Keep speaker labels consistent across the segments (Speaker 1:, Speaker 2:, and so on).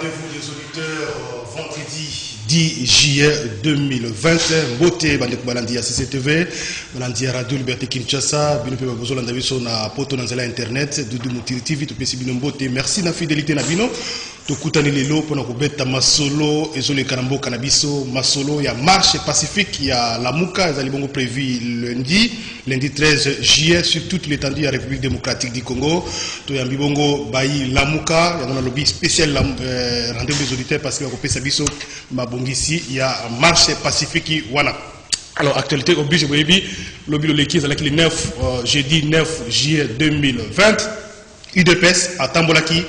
Speaker 1: rendez-vous des auditeurs vendredi 10 juillet 2020. Mbote bandeko balandi ya CCTV, balandi ya Radio Liberté Kinshasa, bino pe babozo landa biso na poto na nzela internet, Dudu Mutiri TV to pesi bino mbote. Merci na fidélité na bino. Tokutani lelo pona kobeta masolo ezole kanambo kanabiso masolo ya marche pacifique ya Lamuka ezali bongo prévu lundi 13 juillet sur toute l'étendue de la République démocratique du Congo. To yambi bongo bayi Lamuka ya na lobby spécial rendez-vous des auditeurs parce que kopesa biso mabongisi ya marche pacifique wana. Alors actualité oblige boyebi lobby leki ezalaki le 9 jeudi 9 juillet 2020 UDPS à Tambolaki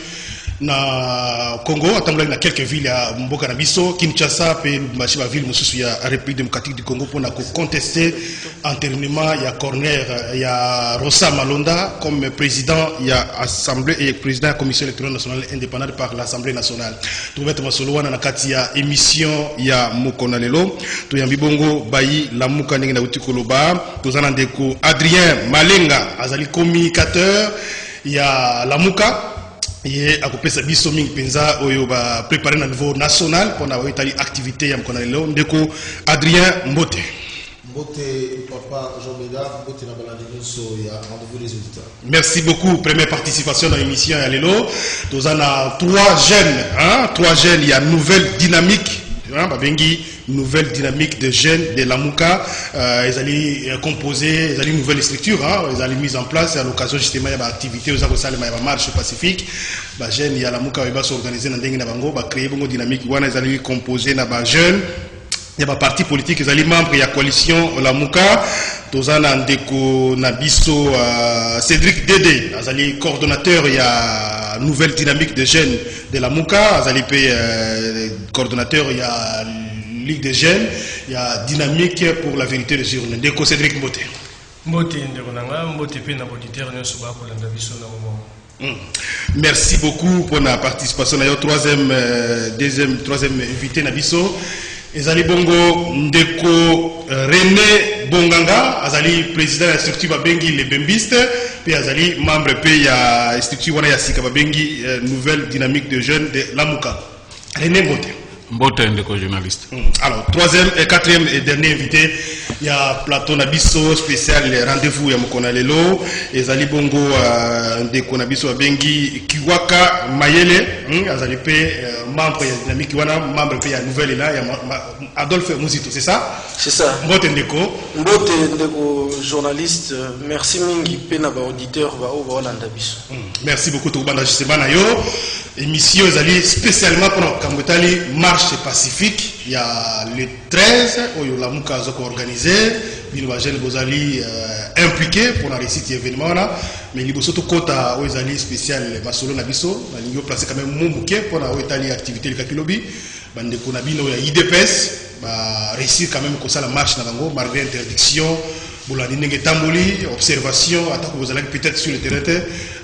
Speaker 1: na Congo, atambolaki na quelques villes ya mboka na biso Kinshasa pe Lubumbashi ba ville mosusu ya République démocratique du Congo pour na contester enterrement ya corner ya Rosa Malonda comme président ya assemblée et président de la commission électorale nationale indépendante par l'Assemblée nationale. Trouvete masolo wana na kati ya émission ya Mokona lelo to yambi bongo bayi Lamuka ndenge na utikoloba tozana ndeko Adrien Malenga azali communicateur ya Lamuka. Et à couper sa biso ming penza oyo ba préparer na niveau national pour na itali activité ya mkona lelo ndeko Adrien Mbote.
Speaker 2: Mbote papa Jean-Médard Mbote na balandi nyonso ya rendez-vous des auditeurs.
Speaker 1: Merci beaucoup, première participation dans l'émission ya lelo. Tozana trois jeunes, il y a nouvelle dynamique, babengi nouvelle dynamique de jeunes de Lamuka, ils allaient composer, ils allaient une nouvelle structure, ils allaient mise en place à l'occasion justement de l'activité aux avocats de marche pacifique. Les jeunes, il y a Lamuka, ils vont s'organiser dans des bango, créer une dynamique, ils allaient composer dans les jeunes. Il y a des partis politiques, ils allaient membres de la coalition Lamuka, Tozana Ndeko Nabiso, Cédric Dédé, ils allaient coordonnateur, il y a nouvelle dynamique de jeunes de Lamuka, ils allaient coordonnateur, il y a Ligue des jeunes, il y a dynamique pour la vérité des urnes. Ndeko Cédric Mbote.
Speaker 3: Mbote Ndekonanga, Mbote pe na auditeur nyonso ba ko landa biso na moment.
Speaker 1: Merci beaucoup pour la participation. Troisième invité na biso. Ezali bongo Ndeko René Bonganga, azali président de la structure babengi les Bembistes, puis azali membre pe ya structure wana ya sika babengi nouvelle dynamique de jeunes de Lamuka. René Mbote.
Speaker 4: Mbote Ndeko journaliste.
Speaker 1: Alors, troisième et quatrième et dernier invité, il y a Platon Nabiso, spécial rendez-vous ya Mokona lelo, ezali bongo Ndeko Nabiso Bengi Kiwaka Mayele, azali pe membre ya dynamique wana, membre pe ya nouvelle là, ya Adolphe Muzito, c'est ça?
Speaker 5: C'est ça.
Speaker 1: Mbote Ndeko.
Speaker 5: Mbote Ndeko journaliste, merci mingi pe na ba auditeur ba o ba Olanda biso.
Speaker 1: Merci beaucoup to banda justement na yo. Émission ezali spécialement pour Kambotali marche pacifique. Il y a le 13 où Lamuka a organisé, il va jeune Bozali impliqué pour la réussite de l'événement là, mais il y a surtout quota où ils spécial Masolo Nabiso, il y a placé quand même Moumouké pour la Itali activité le Kakilobi, bande Konabino ya IDPS, bah réussir quand même comme ça la marche Nabango malgré interdiction, Boulani Nenge Tamboli, observation, attaque vous allez peut-être sur le terrain.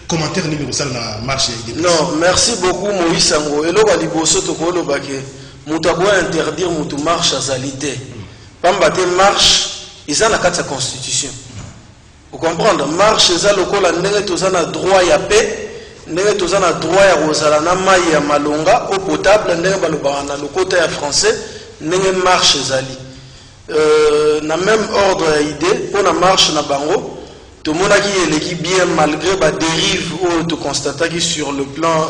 Speaker 1: Commentaire numéro ça na marche IDPS.
Speaker 5: Non, merci beaucoup Moïse Sango. Et là bali boso to ko lo baké. Moutabo interdire moutou marche à zalité. Pambate marche, ils ont la carte de la constitution. Vous comprenez? Marche, ils ont le col à n'engagez droit à paix, n'engagez droit à Rosalana Maï à Malonga, eau potable, n'engagez le côté français, n'engagez marche zali. Na même ordre idée pour la marche na bango. Tout le monde qui est bien malgré la dérive ou tout constater sur le plan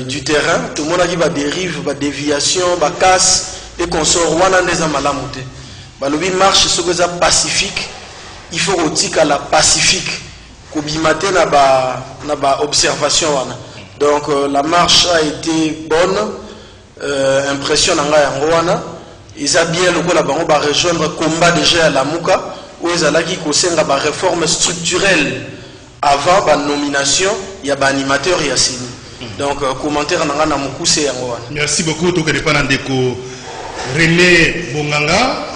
Speaker 5: du terrain, tout le monde qui va dérive, va déviation, va casse et qu'on sort wana neza malamuté. Ba lobi marche sur que ça pacifique, il faut aussi qu'à la pacifique, kobimate na ba observation wana. Donc la marche a été bonne, impression nanga yango wana. Ils a bien le la bango ba rejoindre combat déjà à Lamuka où ils allaient qui conseillent ba réforme structurelle avant la nomination, il y a ba animateur il y a signé. Donc, commentaire na mukuse yango.
Speaker 1: Merci beaucoup to kerepa ndeko René Bonganga,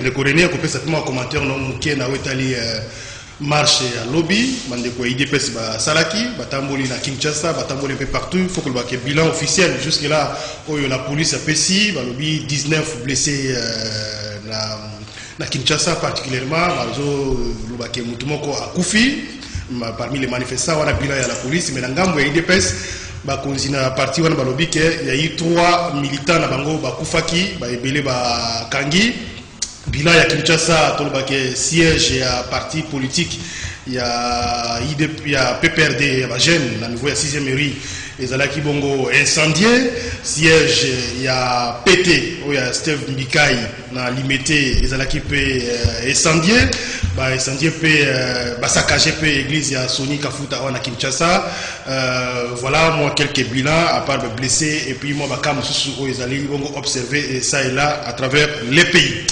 Speaker 1: ndeko René ko pesa tuma commentaire no muke na wetali marche à lobby, bandeko IDPS ba salaki, batamboli na Kinshasa, batamboli un peu partout, il faut que le bilan officiel jusque là où la police a pesi, ba lobby 19 blessés na Kinshasa particulièrement, bazo le baké mutumoko akufi. Parmi les manifestants, on a bilan à la police, mais dans Gambo et IDPS, bakonzi na parti wana balobi ke ya eu 3 militants na bango bakufaki baebele bakangi bilan ya Kinshasa tolobake siège ya parti politique ya IDP ya PPRD ya bagène na niveau ya 6e mairie ezalaki bongo incendié siège ya PT o ya Steve Mbikai na Limité ezalaki pe incendié ba incendié pe ba saccagé pe église ya Soni Kafuta na Kinshasa. Voilà moi quelques bilans à part les blessés et puis moi ba kam susu o ezali bongo observer ça et là à travers les pays.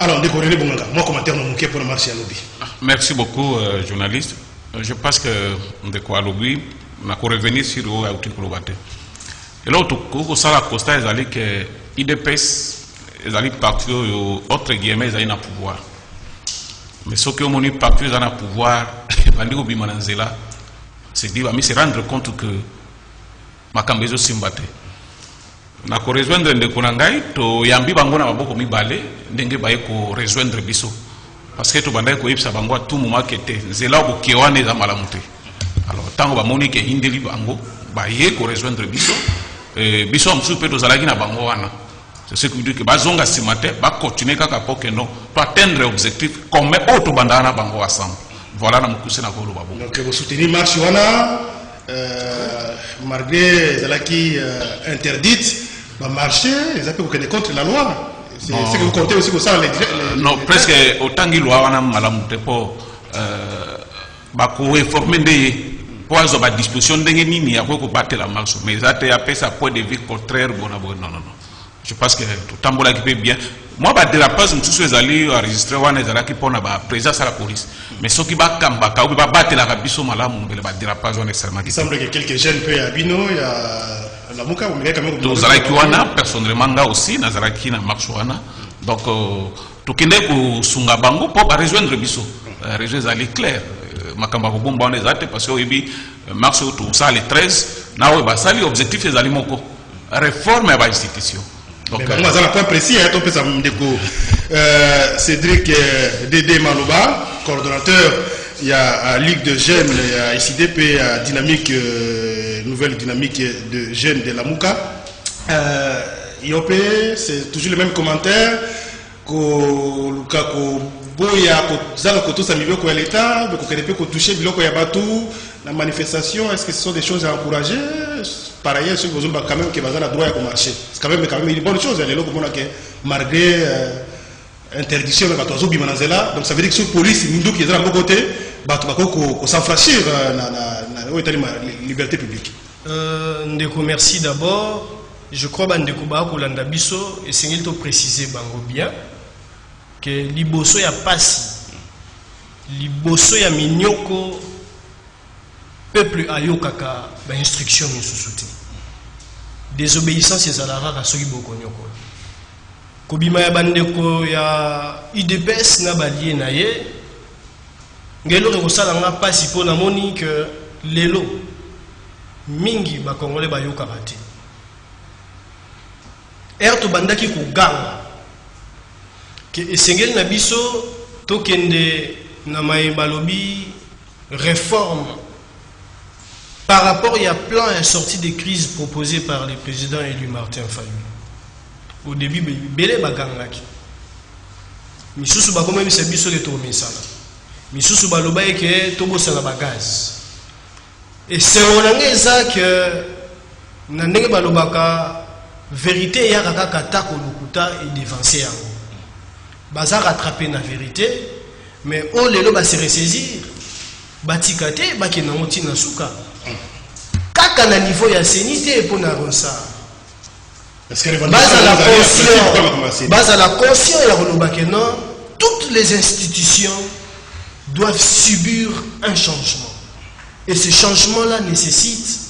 Speaker 1: Alors décoré bonga moi commentaire no muké pour le marché à lobby.
Speaker 4: Merci beaucoup journaliste. Je pense que de quoi lobby on a revenir sur le article global. Et là au sala Costa ezali que IDPS ezali parti autre guillemets ezali na pouvoir. Mais ce que on parti ezali na pouvoir bandi ko bima na nzela c'est dit mais se rendre compte que makambezo simbate. Na ko rejoindre ndeko na ngai to yambi bango na maboko mibale ndenge baye ko rejoindre biso parce que to bandai ko yebisa bango tout moment kete nzela ko kewane za malamu te. Alors tango ba moni ke indeli bango baye ko rejoindre biso biso msu pe to zalaki na bango wana c'est ce qui veut dire que bazonga simate ba continuer kaka poke non to atteindre objectif comme auto bandana bango ensemble. Voilà na mukuse na ko lo babo.
Speaker 1: Donc vous soutenez marche wana malgré zalaki interdite va marcher, ils appellent contre la loi. C'est ce que vous comptez aussi pour ça.
Speaker 4: Non, presque autant que la loi, on a malamute pour informer des pour avoir disposition de ni à quoi battre la marche. Mais ça te appelle ça point de vue contraire. Non, non, non. Je pense que tout le temps qui peut bien. Moi, bah dérapage, je suis allé enregistrer one ezala qui pour na ba présence à la police. Mais ceux qui ba kamba ka ou ba battre la rabiso malamu, mais ba dérapage on extrêmement.
Speaker 1: Il semble que quelques jeunes peu à Bino, il y a la muka ou mais quand même.
Speaker 4: Donc zalaki wana personnellement nga aussi na zalaki na marche wana. Donc to kende ko sunga bango pour ba rejoindre biso. Rejoindre zali clair. Makamba ko bomba on ezate parce que obi marche tout ça les 13 na o ba sali objectif ezali moko. Réforme ba institution.
Speaker 1: Donc, on a un point précis, Cédric Dédé Maloba, coordonnateur, il y a Ligue de jeunes, il y a ICDP, dynamique, nouvelle dynamique de jeunes de la Mouka. IOP, c'est toujours le même commentaire. La manifestation, est-ce que ce sont des choses à encourager? Par ailleurs, ceux qui ont quand même qui ont droit à marcher. C'est quand même une bonne chose. Malgré interdiction, donc ça veut dire que la police, nous qui est de côté, on s'enfranchir la liberté publique.
Speaker 3: Ndeko, merci d'abord. Je crois que Ndeko Kolanda Biso, et c'est de préciser bien que Liboso ya pasi, Liboso ya minyoko, peuple ayokaka ba instruction misusuti. Désobéissance ya zalara ka soki boko nyoko. Kobima ya bandeko ya IDPS na balie na ye. Ngelo ko sala nga pasi po na moni que lelo mingi ba congolais ba yokaka te. Erto bandaki ko ganga. Que esengeli na biso tokende na mayeba lobi réforme par rapport à plan et sortie des crises proposées par le président élu Martin Fayulu. Au début, belé bagangaki. Misusu ba comme bisa biso de tourner ça. Misusu ba loba ke tobo sala bagaz. Et c'est onangeza que na ndenge ba lobaka vérité ya kaka katako lokuta et dévancer yango. Baza rattraper la vérité, mais on les va se ressaisir. Batikate, baki na moti na suka. Kaka na niveau ya sénité pour na ronsa. Base à la conscience ya rolobake non, toutes les institutions doivent subir un changement. Et ce changement-là nécessite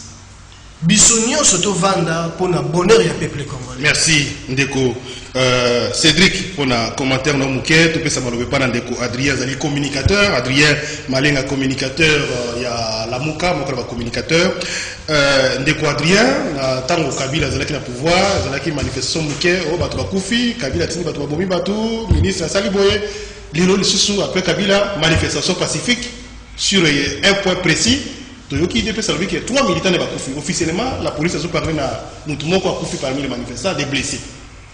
Speaker 3: bisogno soto vanda pour na bonheur ya peuple congolais.
Speaker 1: Merci Ndeko. Cédric pour un commentaire non mouquet, tout peut ça malheureusement pas Ndeko Adrien Zali communicateur, Adrien Malenga communicateur, il y a la Mouka, mon frère communicateur. Ndeko Adrien, tango Kabila Zalaki na pouvoir, Zalaki manifestation mouquet, oh batu bakufi, Kabila tini batu babomi batu, ministre Sali Boye, lilo le sous après Kabila manifestation pacifique sur un point précis. Toyoki IDPS ça veut dire que 3 militants de Bakoufi. Officiellement, la police a parlé à Moutoumoko à Koufi parmi les manifestants, des blessés.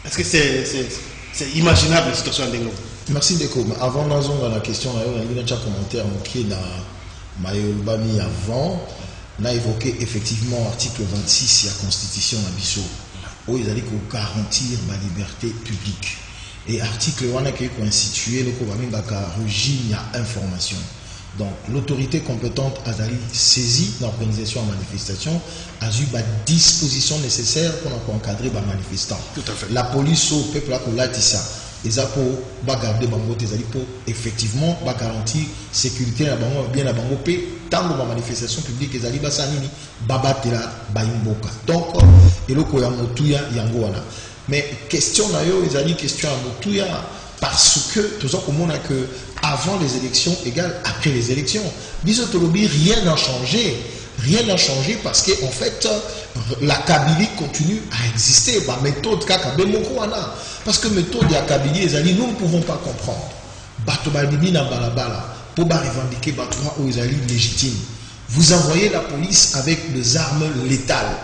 Speaker 1: Est-ce que c'est imaginable la situation de
Speaker 2: Merci Deko. Avant dans la question, il y a un commentaire qui na Mayolbami avant, on a évoqué effectivement l'article 26 de la Constitution d'Abisso, où il a dit qu'on garantir la liberté publique. Et l'article 1 qui est institué le régime à information. Donc l'autorité compétente a saisi l'organisation en manifestation, a eu la disposition nécessaire pour encadrer les manifestants.
Speaker 1: Tout à fait.
Speaker 2: La police au peuple a dit ça. Ils ont pour garder Bango, pour effectivement garantir sécurité à Bango, bien à Bango, tant que la manifestation publique, ils ont dit Bassanini, Babatela, Bayimboka. Donc, et le Koya Motuya, Yangoana. Mais question d'ailleurs, ils ont dit question à Motuya, parce que, tout ça, comme on a que avant les élections égale après les élections. Bisotolobi, rien n'a changé. Rien n'a changé parce qu'en fait, la Kabylie continue à exister. La méthode Kakabemokouana. Parce que la méthode de la Kabylie, nous ne pouvons pas comprendre. Batobalini na balabala, pour revendiquer Batouma aux légitimes. Vous envoyez la police avec des armes létales.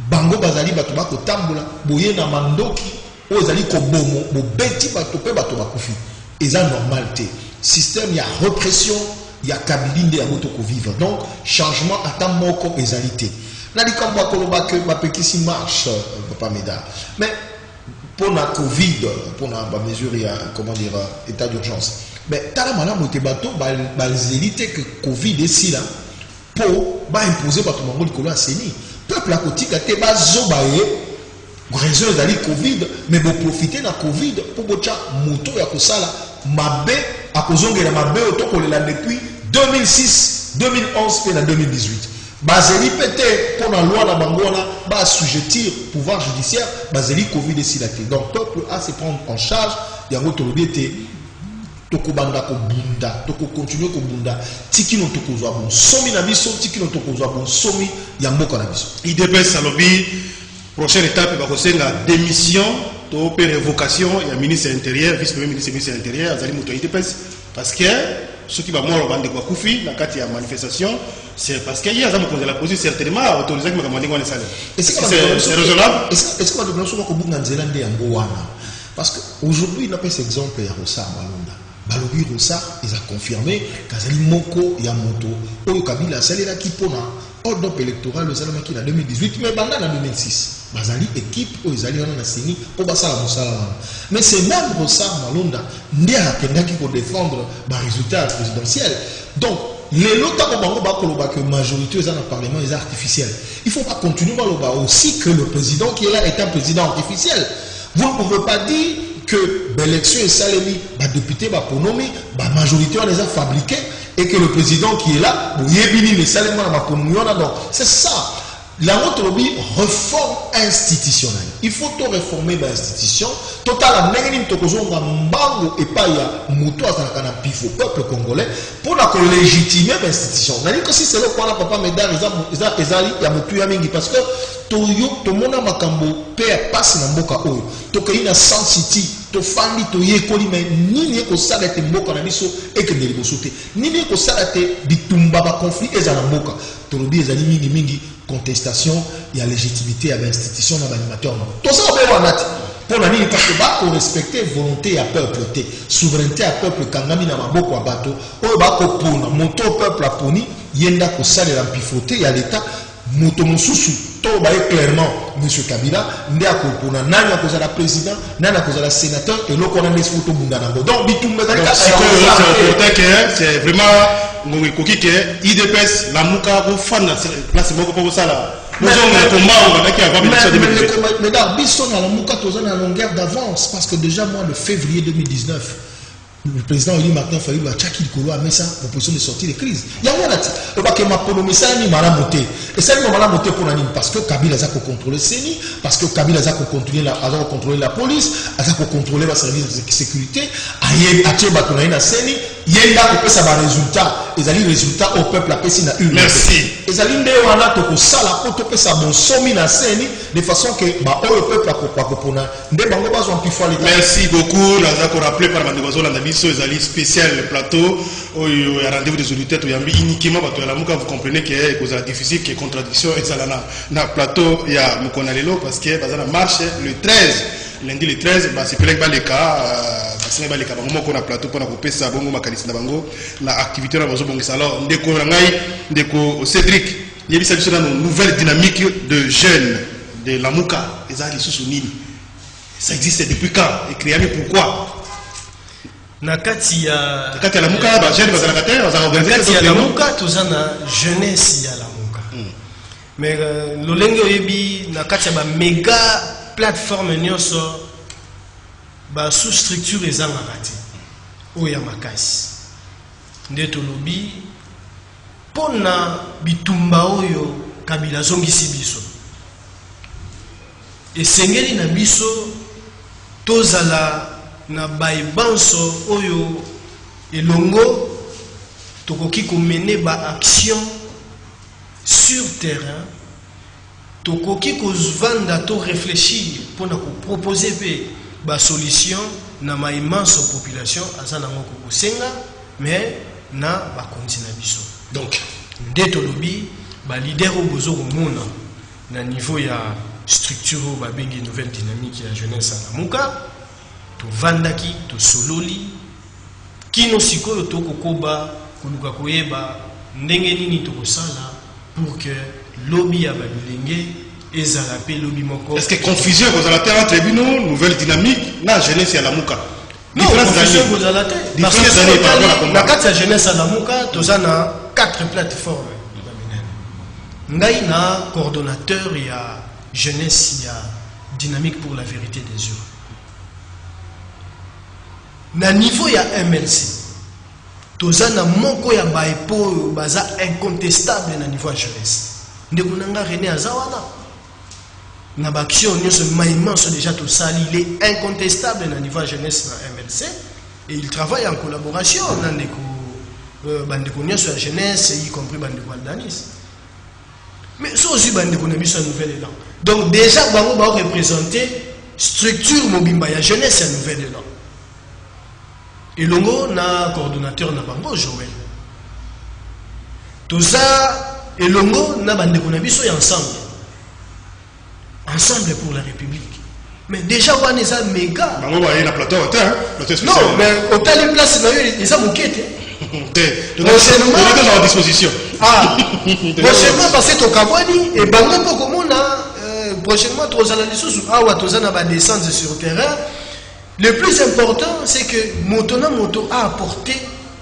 Speaker 2: Bango Bazali Batouba Kotambola, Boye na Mandoki, aux Ali Kobomo, Beti Batopé Batouba Koufi. Et ça, normalité. Système, il y a répression. Il y a Kabylie de Abotoko vivre. Donc, changement à temps moko égalité. N'a dit comme moi que ma petite marche, Papa Meda. Mais pour la Covid, pour la mesure, il y a, comment dire, état d'urgence. Mais t'as la malade, tu bateau, les élites que Covid est si là, pour imposer par tout le monde de Séni. Peuple à côté, tu vas zobaye, raison d'aller Covid, mais pour profiter de la Covid, pour bocha moto ya kosala, mabe, à cause de la mabe, depuis 2006, 2011 et 2018. Bazeli pété pour la loi de Bangola, va assujettir pouvoir judiciaire, Bazeli Covid et Silaté. Donc, peuple a se prendre en charge, il y a un autre lobbyé, Toko Banda ko Bunda, Toko continue ko Bunda, Tiki no Toko Zouabon, Somi Nabiso, Tiki no Toko Zouabon, Somi, Yambo Nabiso.
Speaker 1: IDPS Salobi, prochaine étape, il va recevoir la démission, de révocation, il y a ministre de l'Intérieur, vice-premier ministre de l'Intérieur, Azali Mouto IDPS, parce que ceux qui vont mourir au de Koufi, dans la manifestation, c'est parce qu'il y a la position certainement autorisé que je vais dire salaire. C'est raisonnable.
Speaker 2: Est-ce qu'on va devenir souvent au bout d'un Zélande et en Gowana? Parce qu'aujourd'hui, il n'a pas cet exemple, il y a Rossar Malonda. Balobi Rossar, ils ont confirmé qu'Azali Moko Yamoto, Oyo Kabila, c'est là qui pona, hold up électoral, le Salama qui en 2018, mais pendant en 2006. Bazali équipe où ils allaient en Séni pour passer la Moussala. Mais c'est même Rossar Malonda, qui pour défendre le résultat présidentiel. Donc, les lots que la majorité dans le Parlement est artificielle. Il ne faut pas continuer à aussi que le président qui est là est un président artificiel. Vous ne pouvez pas dire que l'élection est salémi, le député va pour nommer, la majorité on les a fabriqués et que le président qui est là, c'est ça. La notre lobby réforme institutionnelle. Il faut tout réformer l'institution. Total à Nengenim Tokozonga Mbango et Paya Mouto à la pif au peuple congolais pour la légitimer l'institution. On a dit que si c'est le point là, Papa Médard, Ezali, Yamotu Yamingi, parce que Toyo, Tomona Makambo, Père passe dans Mboka Oyo. Tokaina San City, Tofandi, Toye Koli, mais ni ko salate Mboka Nabiso et que Nelibo Sote. Ni ko salate Bitumba conflit et Zanamboka. Torobi Ezali Mingi Mingi. Contestation, il y a légitimité à l'institution dans l'animateur. Tout ça, on peut voir pour la nuit, parce que pour respecter volonté à peuple, souveraineté à peuple, Kangami na maboko à bateau, on va pour moto peuple à poni, yenda ko sale la pifoté, il y a l'état, moto monsusu, tout va clairement, monsieur Kabila, n'a ko pona, n'a ko la président, n'a ko la sénateur, et l'on a des photos mundanango. Donc,
Speaker 1: c'est vraiment. Ngoki ke IDPS la muka ko fan na place moko pour ça là. Mais
Speaker 2: dans Bisson à la muka tozana à longueur d'avance parce que déjà moi le février 2019 le président Eli Martin Fayulu a tchaki Kolo a mis ça en position de sortir de crise. Il y a rien à dire. Le bac ma ponomé ça ni mala monté. Et ça ni mala monté pour l'anime parce que Kabila a contrôlé Séni, parce que Kabila a contrôlé la police, a contrôlé la service de sécurité, a yé a tché batonai na Séni. yenda kopesa ba résultat ezali résultat au peuple apesi na une.
Speaker 1: Merci.
Speaker 2: Ezali nde wana to kosala po to pesa bon somi na seni de façon que ba o peuple akokwa kopona nde bango bazwa mpifwa l'état.
Speaker 1: Merci beaucoup. Naza ko rappelé par Bande Bazola Ndabiso ezali spécial plateau oyo ya rendez-vous des auditeurs to yambi uniquement bato ya Lamuka. Vous comprenez que cause la difficile que contradiction ezalana na plateau ya Mukona lelo parce que bazana marche le 13 lundi le 13 ba sepelek ba leka basine ba leka bango moko na plateau pona ko pesa bongo makanisi na bango na activité na bazo bongisa. Alors ndeko na ngai ndeko Cédric yebisa biso na nouvelle dynamique de jeunes de Lamuka ezali susu nini, ça existe depuis quand et créé pourquoi
Speaker 3: nakati ya
Speaker 1: Lamuka ba jeune bazala kate bazala organiser
Speaker 3: nakati ya Lamuka tozana jeunesse ya Lamuka mais lolenge oyebi nakati ya ba méga plateforme nyonso ba sous structure ezangaka te oyo ya makasi nde tolobi mpona bitumba oyo Kabila zongisi biso esengeli na biso tozala na baibanso oyo elongo tokoki komene ba action sur terrain tokoki kozvanda to réfléchir mpona proposer pe ba solution na ma immense population aza nango kosenga mais na bakonzi na biso.
Speaker 1: Donc
Speaker 3: nde tolobi ba leader o bozo komona na niveau ya structure babengi nouvelle dynamique ya jeunesse à Lamuka tovandaki tosololi kino sikoyo tokokoba koluka koyeba ndenge nini tokosala pour que lobby ya babilenge ezala pe lobby moko.
Speaker 1: Est-ce que confusion vous allez faire entre tribunaux nouvelle dynamique na jeunesse ya Lamuka?
Speaker 3: Non, confusion vous allez faire parce que na kati ya jeunesse à Lamuka tozana 4 plateformes. Ngai na coordonnateur ya jeunesse ya dynamique pour la vérité des urnes. Na niveau ya MLC tozana moko ya baipo baza incontestable na niveau ya jeunesse. Ndeko nanga René azawana na baction nyonso maïmanso déjà tout ça il est incontestable na niveau ya jeunesse na MLC et il travaille en collaboration na ndeko bandeko nyonso ya jeunesse y compris bandeko Aldanis. Mais ça aussi bandeko na biso nouvelle élan. Donc déjà bango ba représenter structure mobimba ya jeunesse ya nouvelle élan. Et longo na coordonnateur na bango Joël. Tout ça et longo na bandeko na biso ya ensemble. Ensemble pour la République. Mais déjà on est ça méga.
Speaker 1: Bango ba na plateau hôtel, plateau spécial.
Speaker 3: Non, mais hôtel une place na yo ils a moquette.
Speaker 1: Prochainement à la disposition.
Speaker 3: Ah, prochainement parce que Kabwani et bango poko mona prochainement tozala lisusu awa tozana ba descendre sur terrain. Le plus important c'est que moto a apporté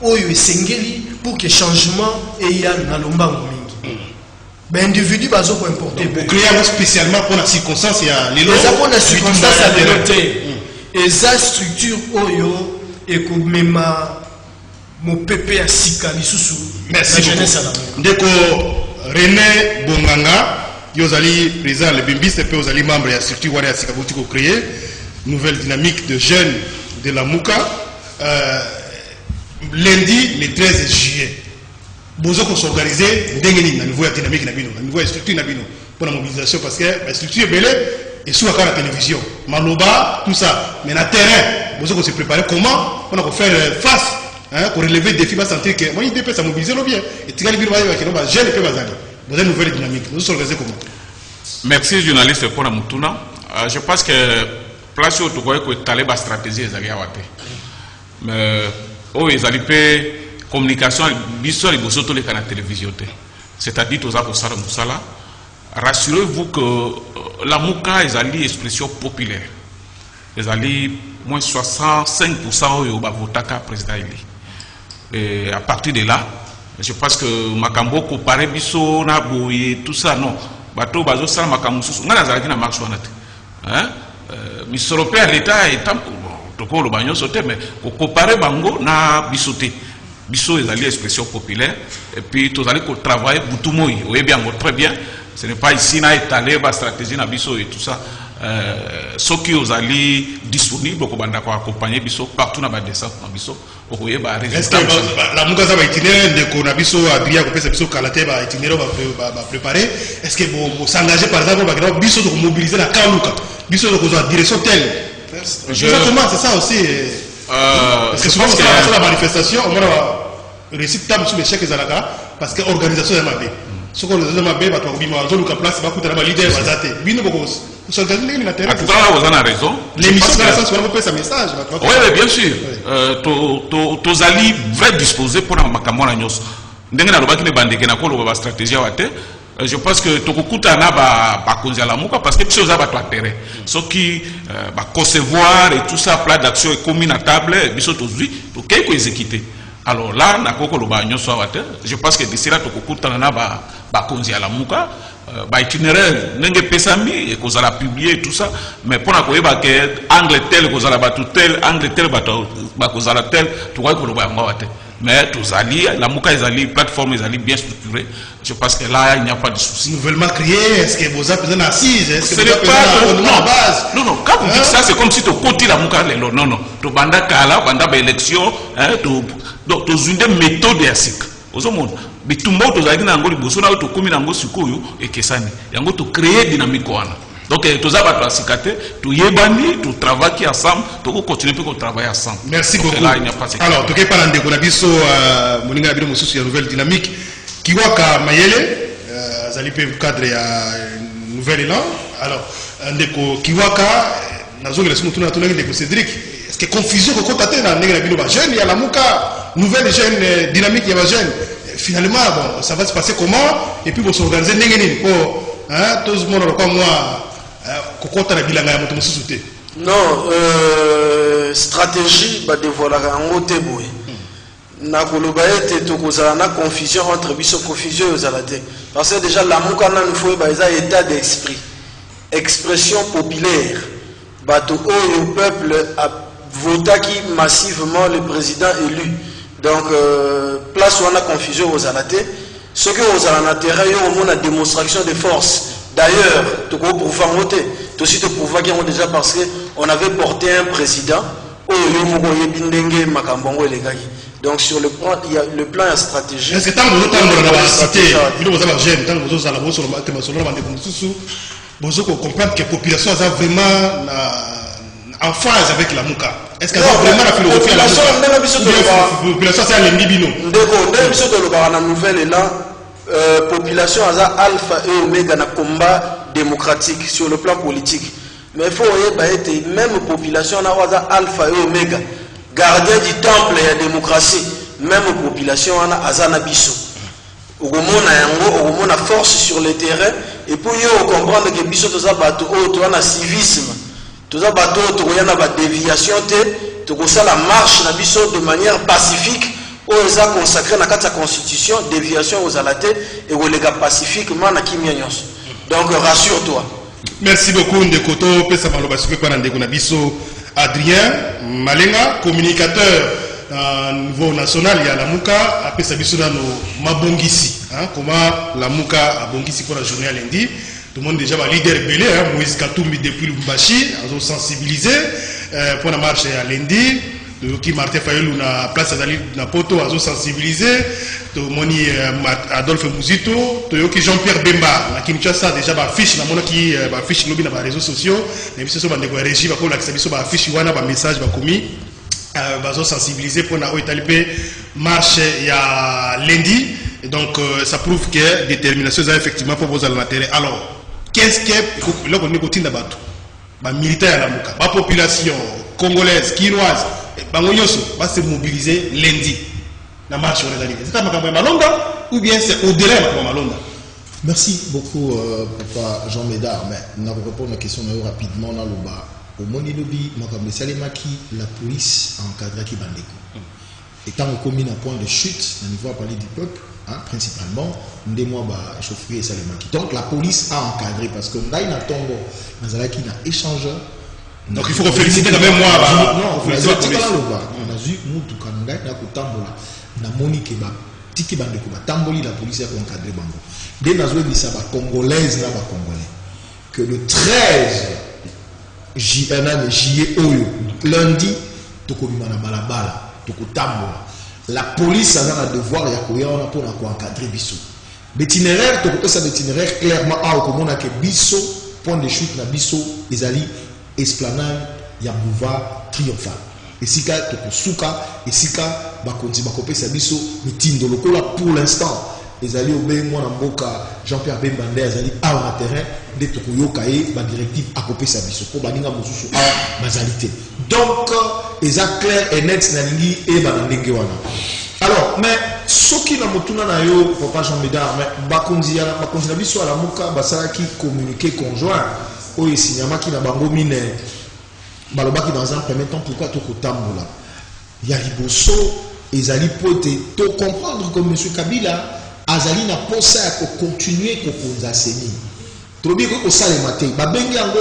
Speaker 3: oyo esengeli pour que changement et ya na lombango mingi. Ben individu bazo ko importer
Speaker 1: pour créer spécialement pour la circonstance ya lelo.
Speaker 3: Les pour la circonstance à l'été. Et za structure oyo et ko mema mon pépé à Sika lisusu.
Speaker 1: Merci beaucoup. Ndeko René Bonganga yozali président le Bimbiste pe ozali membre ya structure wala ya Sika botiko créer nouvelle dynamique de jeunes de Lamuka lundi le 13 juillet. Bozo ko s'organiser ndenge ni na niveau ya dynamique na bino, na niveau ya structure na bino pour la mobilisation parce que la structure est belle et sous la télévision. Maloba tout ça mais na terrain bozo ko se préparer comment pour faire face pour relever le défi, va sentir que moi, il dépend de mobiliser le bien. Et tu vas dire que jeune peut bazali. Vous avez une nouvelle dynamique. Nous sommes organisés comment?
Speaker 4: Merci journaliste pour la Mutuna. Je pense que place où tu vois que tu as la stratégie ezali awate. Mais oh ezali pe communication biso liboso to le kana télévision te. C'est-à-dire tous za sala musala. Rassurez-vous que la Muka ezali expression populaire. Ezali moins 65% oyo ba votaka président eli. Et à partir de là, je pense que Makambo comparé biso na boye tout ça non. Bato bazo sala makambo susu. Ngana zalaki na marche wana te. Hein? Miss Européen l'état est toko lo banyo sote mais comparer bango na bisoté. Biso ezali expression populaire et puis tous allez travailler butumoi. Oye bien très bien. Ce n'est pas ici na étaler ba stratégie na biso et tout ça. soki ozali disponible okobanda ko accompagner biso partout na ba descente na biso okoyeba résultat.
Speaker 1: Est-ce que la muka za ba itinéraire ndeko na biso Adrien ko pesa biso kalate ba itinéraire ba préparer? Est-ce que vous s'engagez par exemple ba biso de mobiliser la Kaluka biso de la direction telle? Exactement, c'est ça aussi. Parce que souvent sur la manifestation on va réciter tam sur les chèques zalaka parce que organisation est mabé. Ce qu'on a mabé ba to bima zo luka place ba kuta na leader bazate. Bino boko vous organisez la terrain.
Speaker 4: Vous en avez raison.
Speaker 1: L'émission dans le sens où on peut faire message.
Speaker 4: Oui, bien sûr. Tos ali vrai disposer pour makambo na nyos. Ndenge na lobaki ne bandeke na ko loba stratégie wate. Je pense que tokukuta na ba konzi la muka parce que biso za ba to terrain. Ce qui ba concevoir et tout ça plan d'action est commun à table biso tozui to kay ko exécuter. Alors là na ko loba nyos wate. Je pense que d'ici là tokukuta na ba konzi la muka. Ba itinéraire nenge pesami et qu'on a publié tout ça mais pour na que angle tel qu'on a battu tel angle tel ba qu'on a tel tu vois que le ba ngawate mais tous alliés la muka les alliés plateforme les alliés bien structurée je pense que là il n'y a pas de souci
Speaker 1: nouvellement créé est-ce que vous avez besoin d'assises est-ce que
Speaker 4: vous avez besoin base non quand vous dites ça c'est comme si tu côté la muka non tu banda kala banda ba élection donc tu une méthode asique aux monde bitumba tozalaki na yango liboso na to komi na yango sikoyo ekesani yango to créer dynamique wana donc toza bato asikate to yebani to travailler ensemble to continuer pour travailler ensemble.
Speaker 1: Merci beaucoup.
Speaker 4: Là, il n'y a pas
Speaker 1: alors to kepa ndeko na biso moninga bino mususu ya nouvelle dynamique kiwaka mayele azali pe cadre ya nouvelle élan alors ndeko kiwaka nazongela simu tuna ndeko Cédric est-ce que confusion ko kotate na ndenge na bino ba jeune ya la muka nouvelle jeune dynamique ya ba jeune finalement bon ça va se passer comment et puis vous s'organiser ningeni pour hein tout le monde comme moi kokota na bilanga ya moto mususu te
Speaker 5: non stratégie ba dévoiler en te boy na koloba ete to kozala na confusion entre biso confusion ozalate parce que déjà la muka na faut ba eza état d'esprit expression populaire bato au peuple a voté massivement le président élu. Donc, place où on a confusion aux alatés. Ce que aux alatérés, on a une démonstration de force. D'ailleurs, tout pour pouvoir voter, tout aussi de pouvoir qu'ils ont déjà parce qu'on avait porté un président. Donc, sur le plan, il y a le plan et la stratégie.
Speaker 1: Est-ce que tant que vous avez la cité, vous avez jeune, tant que vous avez la sur vous comprendre que la population a vraiment en phase avec la Mouka. Est-ce qu'elle a vraiment la philosophie à la population c'est un bino.
Speaker 5: La nouvelle est là. Population a alpha et oméga dans le combat démocratique sur le plan politique. Mais il faut être même population a alpha et oméga. Gardien du temple et la démocratie. Même population a azana biso. On a force sur le terrain et pour comprendre que biso tout ça bateau tout a civisme. Tout ça bateau tout a une déviation tout ça la marche na biso de manière pacifique où ils ont consacré dans la constitution déviation aux alatés et aux légas pacifiquement na kimia nyos. Donc rassure-toi.
Speaker 1: Merci beaucoup Ndekoto pesa maloba sipe kwa ndeko na biso Adrien Malenga communicateur niveau national ya Lamuka apesa biso nano mabongisi hein comment Lamuka abongisi pour la journée à lundi. Tout le monde déjà va leader belé hein Moïse Katumbi depuis Lubumbashi a sensibilisé pour la marche à lundi. Qui Martin Fayulu na place azali na poto a sensibilisé. To moni Adolphe Muzito, to yoki Jean-Pierre Bemba na Kinshasa déjà ba affiche na mona ki ba affiche lobi na ba réseaux sociaux. Na biso so ba ndeko régie ba ko la biso ba affiche wana ba message ba komi ba sensibiliser pour na oitalipé marche ya lundi. Et donc ça prouve que détermination est effectivement pour vous à l'intérêt. Alors qu'est-ce que là on est côté na bato ba militaire à la Muka ba population congolaise quinoise bango nyoso va se mobiliser lundi la marche on les alliés c'est makambo ya malonga ou bien c'est au-delà de malonga.
Speaker 2: Merci beaucoup papa Jean Médard mais na ko répondre à la question rapidement dans le bas au moni lobi makambo salemaki la police a encadré ki bandeko étant commis un point de chute au niveau à parler du peuple hein, principalement des mois ba chaufferie salemaki donc la police a encadré parce que ndai na tongo nazalaki na échangeur.
Speaker 1: Donc il faut féliciter quand même moi.
Speaker 2: Non, on a vu nous tout quand on a kutambola na monique ba tiki bande ko tamboli la police a encadré bango. Dès nazo bisa ba congolaise na ba congolais que le 13 Juillet oyo lundi tokobima na balabala tokotambola. La police a un devoir ya koya on a pour encadrer biso. L'itinéraire tokopesa l'itinéraire clairement a okomona ke biso point de chute na biso ezali esplanade ya boulevard Triomphal. Esika tokosuka esika bakonzi bakopesa biso mitindo lokola pour l'instant ezali obe mwana mboka Jean-Pierre Bembande ezali a en terrain de tokoyoka e ba directive akopesa biso ko baninga mosusu a bazalité. Donc eza clair et net na lingi e ba ndenge wana. Alors mais soki na motuna na yo papa Jean Médard mais bakonzi na biso ala muka basala ki communiquer conjoint o esinyamaki na bango mine balobaki dans un premier temps pourquoi tokotambola ya liboso ezali pote to comprendre comme monsieur Kabila azali na posa ya continuer kokonza seni trobi ko salema te babengi yango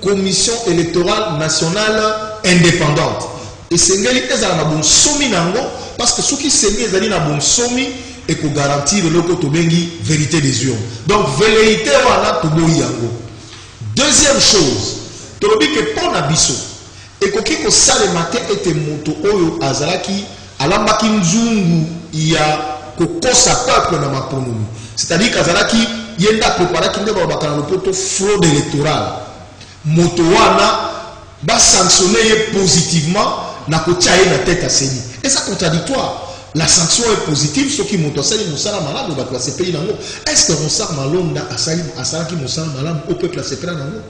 Speaker 2: commission électorale nationale indépendante et sengeli ezala na bon somi nango parce que soki seni ezali na bon somi et ko garantir loko to bengi vérité des urnes donc vérité wana to boyi yango. Deuxième chose tolobi ke pona biso ekoki ko salema te ete moto oyo azalaki alambaki nzungu ya kokosa peuple na maponomi c'est-à-dire kazalaki yenda préparaki nde babaka na lopoto fraude électorale moto wana ba sanctionner positivement na kotia ye na tête à seni et ça contradictoire. La sanction est positive ce qui moto sali musala malade ba classe pays nango est-ce que Ronsard Malonda asali ki musala malade au peuple à sepra nango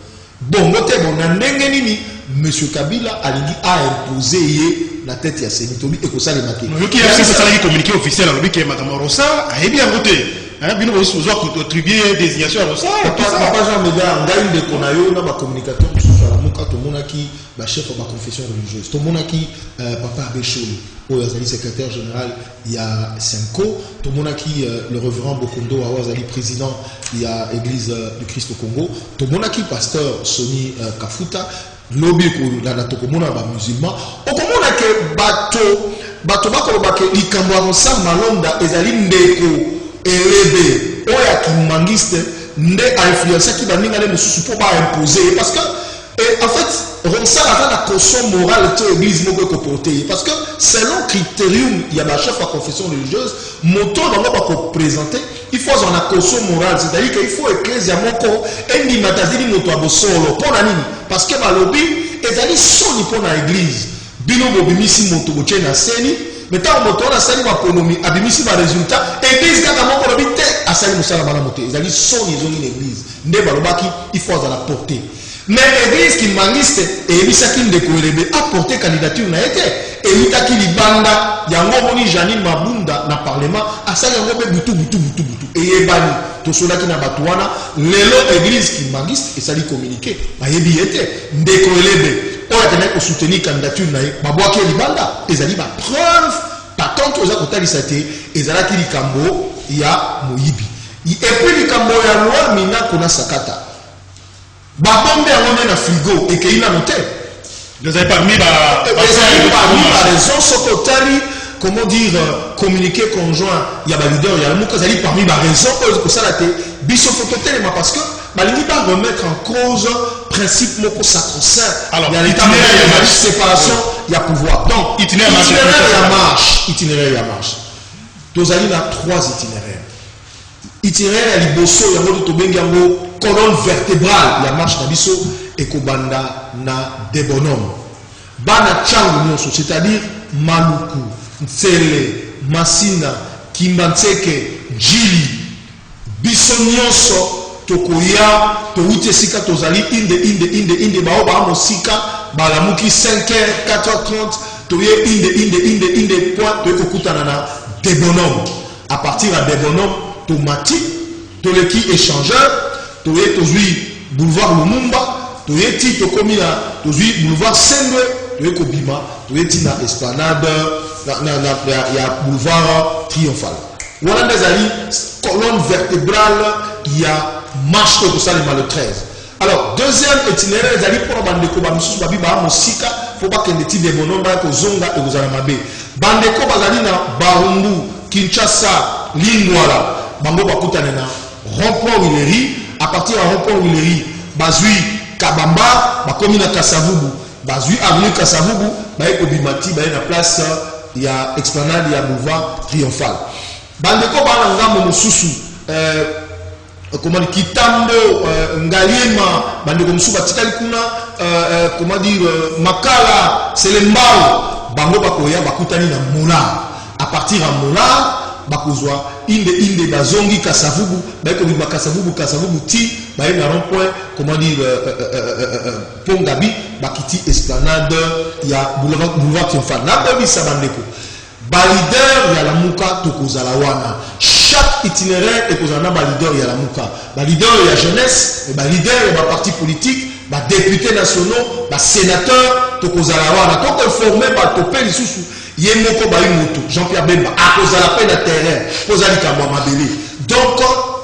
Speaker 2: bon moté bon na ndenge nini monsieur Kabila alingi a imposé ye la tête ya seni tobi e ko sali maké
Speaker 1: yo ki ya ça sala ki communiqué officiel alobi ke makama Ronsard a bien voté hein bino bo sozo contribuer désignation à Ronsard
Speaker 2: papa Jean Médard ngai nde konayo na ba communicateur mususu ala muka to monaki ba chef ba confession religieuse to monaki papa Abecholi oyo azali secrétaire général il y a Senko to monaki le révérend Bokondo azali président il y a église du Christ au Congo to monaki pasteur Soni Kafuta lobi ko na to komona ba musulman okomona ke bato bakoloba ke likambo ya Ronsard Malonda ezali ndeko elebe oya kimangiste nde a influencé ki baninga le mususu po ba imposer parce que en fait Ronsard a la caution morale de l'église moko ko porter parce que selon critérium il y a la chef à confession religieuse moto dans va ko présenter il faut en la caution morale c'est-à-dire qu'il faut ecclésia moko endi matazini moto abosolo pona nini parce que balobi ezali soni pona église bino bobimisi moto boche na seni mais tant moto na sali maponomi abimisi ba résultat église kaka moko lobi te asali musala bana moto ezali soni ezongi l'église nde balobaki il faut en la porter. Mais l'église qui mangiste et Elisaki ndeko elebe a porté candidature na été et utaki libanda yango moni Janine Mabunda na parlement asali yango be butu et yebani to solaki na batuana lelo église qui mangiste et sali communiquer ba yebi été ndeko elebe o atene ko soutenir candidature na ye babwaki libanda ezali ba preuve patente oza kotalisa te ezalaki likambo ya moyibi et puis likambo ya loi mina kona sakata babombe yango na frigo et qu'il a noté
Speaker 1: vous avez parmi la
Speaker 2: raison sokotali comment dire communiquer conjoint il y a ba leader il y a muka zali parmi la raison que ça la té biso fototelema parce que balingi ba remettre en cause principe moko sacro-saint alors il y a la séparation il y a pouvoir donc itinéraire ya marche tozali na 3 itinéraires itinéraire ya liboso yango to bengi yango colonne vertébrale ya marche na biso ekobanda na des bonhommes bana changu nyonso c'est-à-dire Maluku Ntsele Masina Kimbantseke Jili biso nyonso tokoya touti esika tozali inde bao ba mosika balamuki 5h 4h30 toye inde point tokokutana na des bonhommes à partir à des bonhommes tomatique toleki échangeur toye tozui boulevard Lumumba toye ti tokomi na tozui boulevard Sendwe toye kobima toye ti na esplanade ya boulevard Triomphal wana ndezali colonne vertébrale ya marche de salima le 13. Alors deuxième itinéraire ezali pour bandeko ba misusu babi ba mosika faut pas kende ti de bonomba ko zonga e kozala mabe bandeko bazali na Barumbu Kinshasa Lingwala bango bakutana na rond-point Wileri à partir de rond-point Wileri bazui Kabamba bakomi na Kasavubu bazui avenue Kasavubu baye kobimati baye na place ya explanade ya boulevard Triomphal bandeko bana ngambo mosusu comment dire Kitambo Ngaliema bandeko mosusu batikali kuna comment dire Makala Selembao bango bakoya bakutani na Mola à partir à Mola bakozwa inde bazongi Kasavubu baye kobima Kasavubu ti baye na rond point comment dire Pongabi bakiti esplanade ya boulevard Triomphal na bebisa bandeko ba leader ya la muka tokozala wana chaque itinéraire ekozala na ba leader ya la muka ba leader ya jeunesse et ba leader ya ba parti politique ba députés nationaux ba sénateurs tokozala wana donc formé ba topé lisusu ye moko ba moto Jean-Pierre Bemba akozala pe na terrain kozali kamwa mabele donc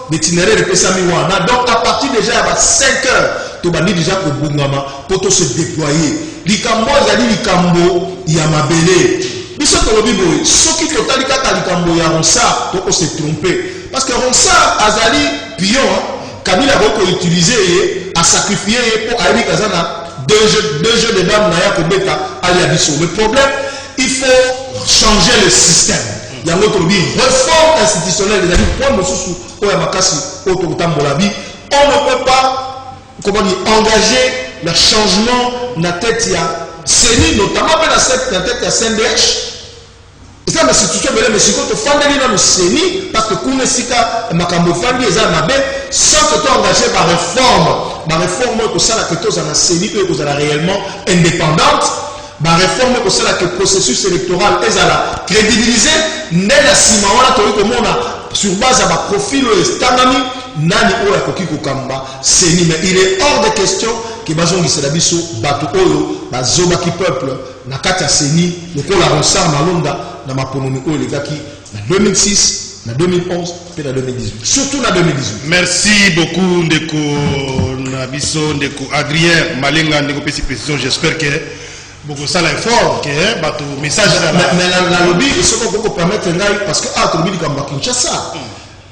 Speaker 2: l'itinéraire pesami wana donc à partir déjà à 5 heures to bandi déjà ko bungama poto se déployer likambo zali likambo ya mabele biso tolobi boye soki totali kaka likambo ya Ronsard toko se tromper parce que Ronsard azali pion Kabila boko utiliser a sacrifier pour aller kazana deux jeux de dames na ya kobeta ali abiso le problème il faut changer le système yango tolobi réforme institutionnelle des amis point mosusu oya makasi auto tambola bi on ne peut pas comment dire engager le changement na tête ya Seni notamment la tête à CNDH. Et ça, l'institution, mais si tu fais le Seni, parce que Kounesika, Makambo Fandi, et Zanabe, sans que tu engages ma réforme, que ça, la que tu as Seni, que tu as réellement indépendante, ma réforme, que ça, que le processus électoral est à la crédibiliser, n'est la Simawana, sur base à ma profil, Stanami, Nani Oya Kokiko Kamba, Seni, mais il est hors de question que bazongi selabiso bato oyo bazobaki peuple na kati ya Seni lokola Ronsard Malonda na mapononi oyo legaki na 2006 na 2011 et na 2018 surtout na 2018.
Speaker 1: Merci beaucoup ndeko nabiso ndeko Adrien Malenga ndeko pesi précision j'espère que beaucoup ça l'effort que bato message
Speaker 2: mais la lobby ce qu'on peut permettre ngai parce que a lobby kamba Kinshasa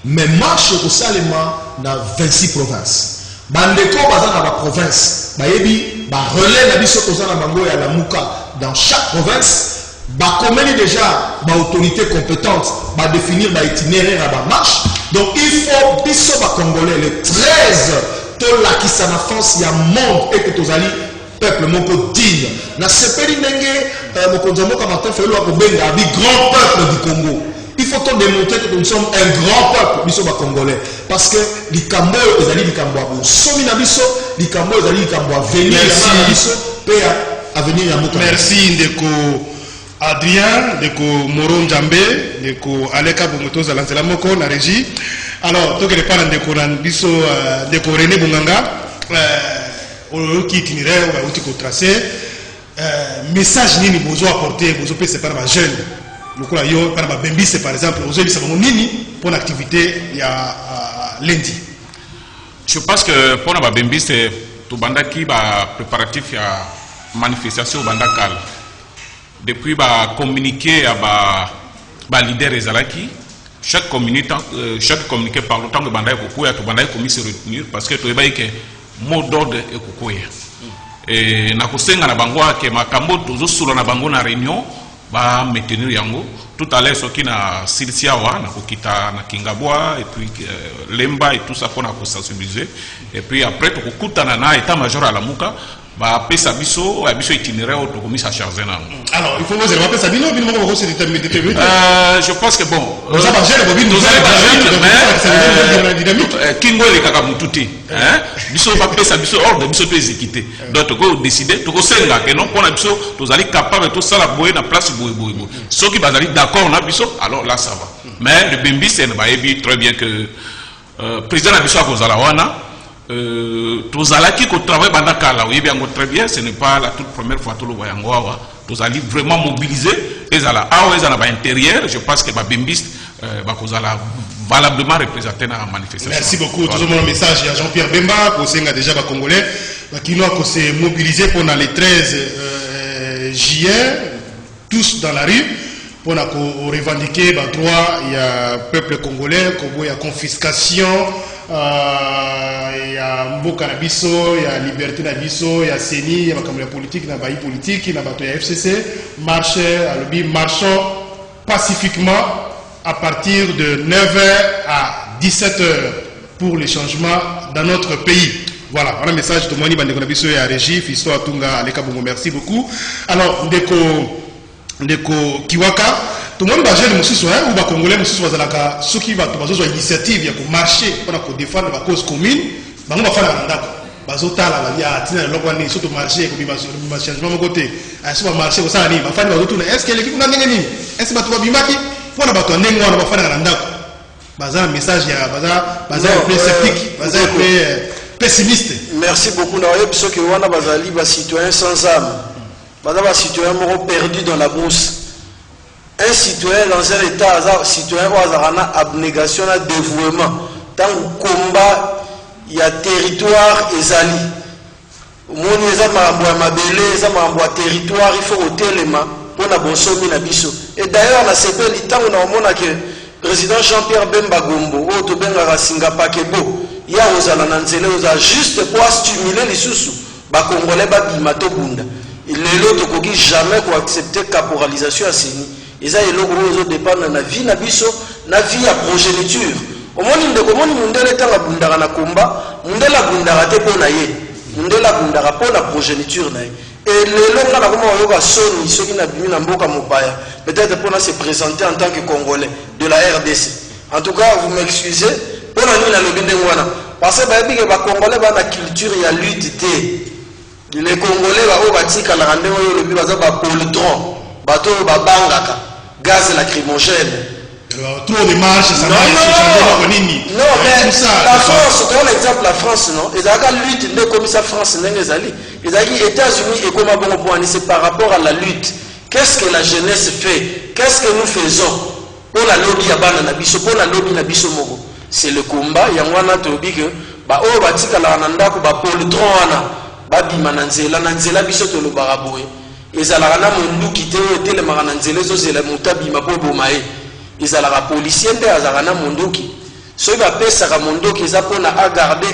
Speaker 2: mais marche ko salema na 26 provinces bandeko baza na ba province bayebi ba relais na biso kozana bango ya Lamuka dans chaque province ba komeli déjà ba autorité compétente ba définir ba itinéraire à ba marche donc il faut biso ba congolais le 13 to la kisana France ya monde et que tozali peuple moko digne na sepeli ndenge mokonzo ka Martin Fayulu akobenga bi grand peuple du Congo. Il faut démontrer que nous sommes un grand peuple, biso ba congolais, parce que les Cambo, les alliés du Cambo, somi na biso, les Cambo, les alliés du Cambo, venir à biso, paix à venir à Moka.
Speaker 1: Merci ndeko Adrien, ndeko Moron Djambe, ndeko Aleka Bomotoza Lancela Moko na régie. Alors, donc les parents ndeko biso ndeko René Bonganga, qui itinéraire ou qui tracé, message nini bozo apporter, bozo pe c'est par ma jeune. Par exemple, pour l'activité il y a lundi.
Speaker 4: Je pense que pour la Bembi, c'est tout bandaki préparatif à manifestation bandakal. Depuis communiquer à leader Ezalaki, chaque communiqué par le temps que bandai kokoya tout bandai commis se retenir parce que tu es que mot d'ordre et kokoya. Et na kosenga na bangwa que makambo tozo sula na bango na réunion ba maintenir yango tout à l'heure soki na Silsia wa na kokita na Kingabwa et puis Lemba et tout ça qu'on a sensibiliser et puis après to kokutana na état major à Lamuka ba pesa biso itinéraire au commis à charger na.
Speaker 1: Alors il faut vous dire pesa bino bino ko se déterminer.
Speaker 4: Je pense que bon
Speaker 1: nous avons géré bobine nous
Speaker 4: avons kingo le kaka mututi hein biso ba pesa biso ordre biso to exécuter donc to ko décider to ko senga que non pona biso to zali capable to sala boye na place boye ceux qui bazali d'accord na biso alors là ça va mais le Bembi c'est ba ebi très bien que président na biso ko zala wana tous qui travaillent pendant kala oui bien très bien ce n'est pas la toute première fois tout le voyango wa tous allez vraiment mobiliser et à l'intérieur je pense que Bembiste va valablement représenter la manifestation.
Speaker 1: Merci beaucoup. Tout le monde message à Jean-Pierre Bemba pour ces déjà congolais qui doit se mobiliser pendant les 13 juillet tous dans la rue pour revendiquer le droit il y a peuple congolais comme il y a confiscation il ya mboka na biso ya liberté na biso ya CENI ya makambo ya politique na bayi politique na bato ya FCC marchons pacifiquement à partir de 9h à 17h pour les changements dans notre pays. Voilà, on a un message de Moni Bandekonabiso et à Régie, Fisto Atunga Alekabongo, merci beaucoup. Alors, Ndeko Kiwaka, tout le monde va gérer le Moussou, ou va Congolais, Moussou, Wazalaka, ceux qui vont avoir une initiative, il y a pour marcher, pour défendre la cause commune, on va faire la randa. Bazotala, il y a un logouani, surtout marché, comme il va changer de mon côté. Est-ce qu'on va marcher au Sani, va faire le retour, est-ce que l'équipe n'a rien dit? Est-ce que tu vas bimaki? Pour la bâton, on va faire la randa. Bazar, message, il y a Bazar, un peu sceptique, Bazar, un peu pessimiste.
Speaker 5: Merci beaucoup. Parce que on a bazali ba citoyen sans âme. Bazali ba citoyen mort perdu dans la brousse. Un citoyen dans un état, un citoyen qui a une abnégation, un dévouement. Tant que combat, il y a territoire et zali. Mon territoire, il faut au téléma pour la bonne somme na biso. Et d'ailleurs, on a ces belles temps où on a que président Jean-Pierre Bemba Gombo, auto benga Singapore Kebo. Il y a juste pour stimuler les sous ba congolais ba bimato bunda il est l'autre qui jamais pour accepter caporalisation à Sini et ça est le gros dépend na vie na biso na vie à progéniture au moins de comment mundele tanga bunda na komba mundela bunda te pona ye mundela bunda pour la progéniture na et le long na comment yoka soni soki na bimi na mboka mopaya peut-être pour se présenter en tant que congolais de la RDC. En tout cas, vous m'excusez pour la parce que les Congolais ont la culture et la lutte. Les Congolais ont la politron, gaz lacrymogène.
Speaker 1: Trop de marches, ça va
Speaker 5: non, mais la France, tu as l'exemple la France, non? Ils ont la lutte comme ça, France, ils ont dit États-Unis et comment c'est par rapport à la lutte. Qu'est-ce que la jeunesse fait? Qu'est-ce que nous faisons pour la lobby à Bana Nabiso, pour la lobby Nabiso Mogo? C'est le combat. Il y a un tobi que bah oh batika la nanda ko ba politron ana ba bimananzela nanzela biso to lo baraboe ezala na mundu kite tele marananzela zo zela mutabi mabobo mae ezala la policier nde azala na mundu ki so ba pesa ka mundu ki za pona a garder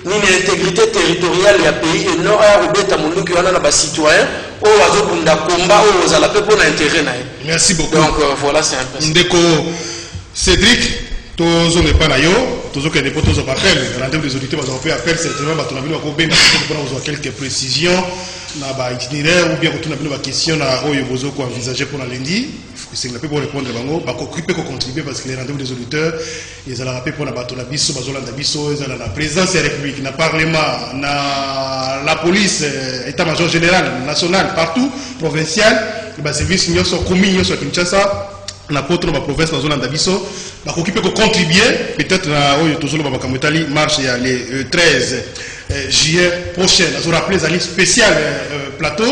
Speaker 5: l'intégrité territoriale du pays et non à rebeta mundu ki wana na ba citoyen o wazo bunda combat o zala pe pona intérêt na.
Speaker 1: Merci beaucoup.
Speaker 5: Donc voilà, c'est un peu
Speaker 1: Ndeko Cédric tous on est pas là yo tous que des potos on appelle rendez-vous des auditeurs on fait appel certainement bah on a vu qu'on bien pour avoir quelques précisions na ba itinéraire ou bien qu'on a vu ba question na oyo bozo ko envisager pour la lundi c'est la peu pour répondre bango ba ko contribuer parce que les rendez-vous des auditeurs ils allaient rappeler pour na bato la biso bazolanda biso ils allaient la présidence de la République na parlement na la police état-major général national partout provincial ba service nyoso commune nyoso Kinshasa na poto na province na zone ndabiso ba occupé ko contribuer peut-être na oyo tozolo ba makamotali marche ya le 13 juillet prochain na zo rappeler zali spécial plateau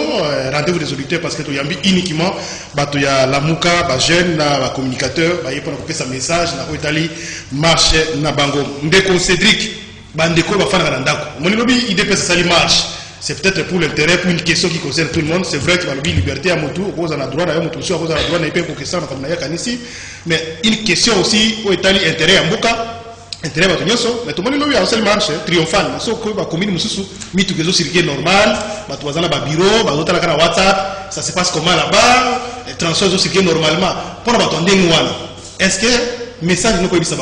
Speaker 1: rendez-vous des auditeurs parce que to yambi uniquement bato ya lamuka ba jeune na ba communicateur ba yepo na kopesa message na ko itali marche na bango Ndeko Cédric bandeko ba fana na ndako moni lobi IDPS sali marche. C'est peut-être pour l'intérêt, pour une question qui concerne tout le monde. C'est vrai qu'il va y avoir liberté à Motu, on a droit d'ailleurs, Motu, on a droit d'ailleurs, pour que ça, mais une question aussi, où est l'intérêt à Mboka, intérêt à Motu, mais tout le monde a une marche triomphale. Sauf que la commune, Mitu, que c'est normal, tu vas dans le bureau, tu vas dans WhatsApp, ça se passe comment là-bas, les transferts sont circulés normalement. Pour attendre, est-ce que le message n'est pas eu ça?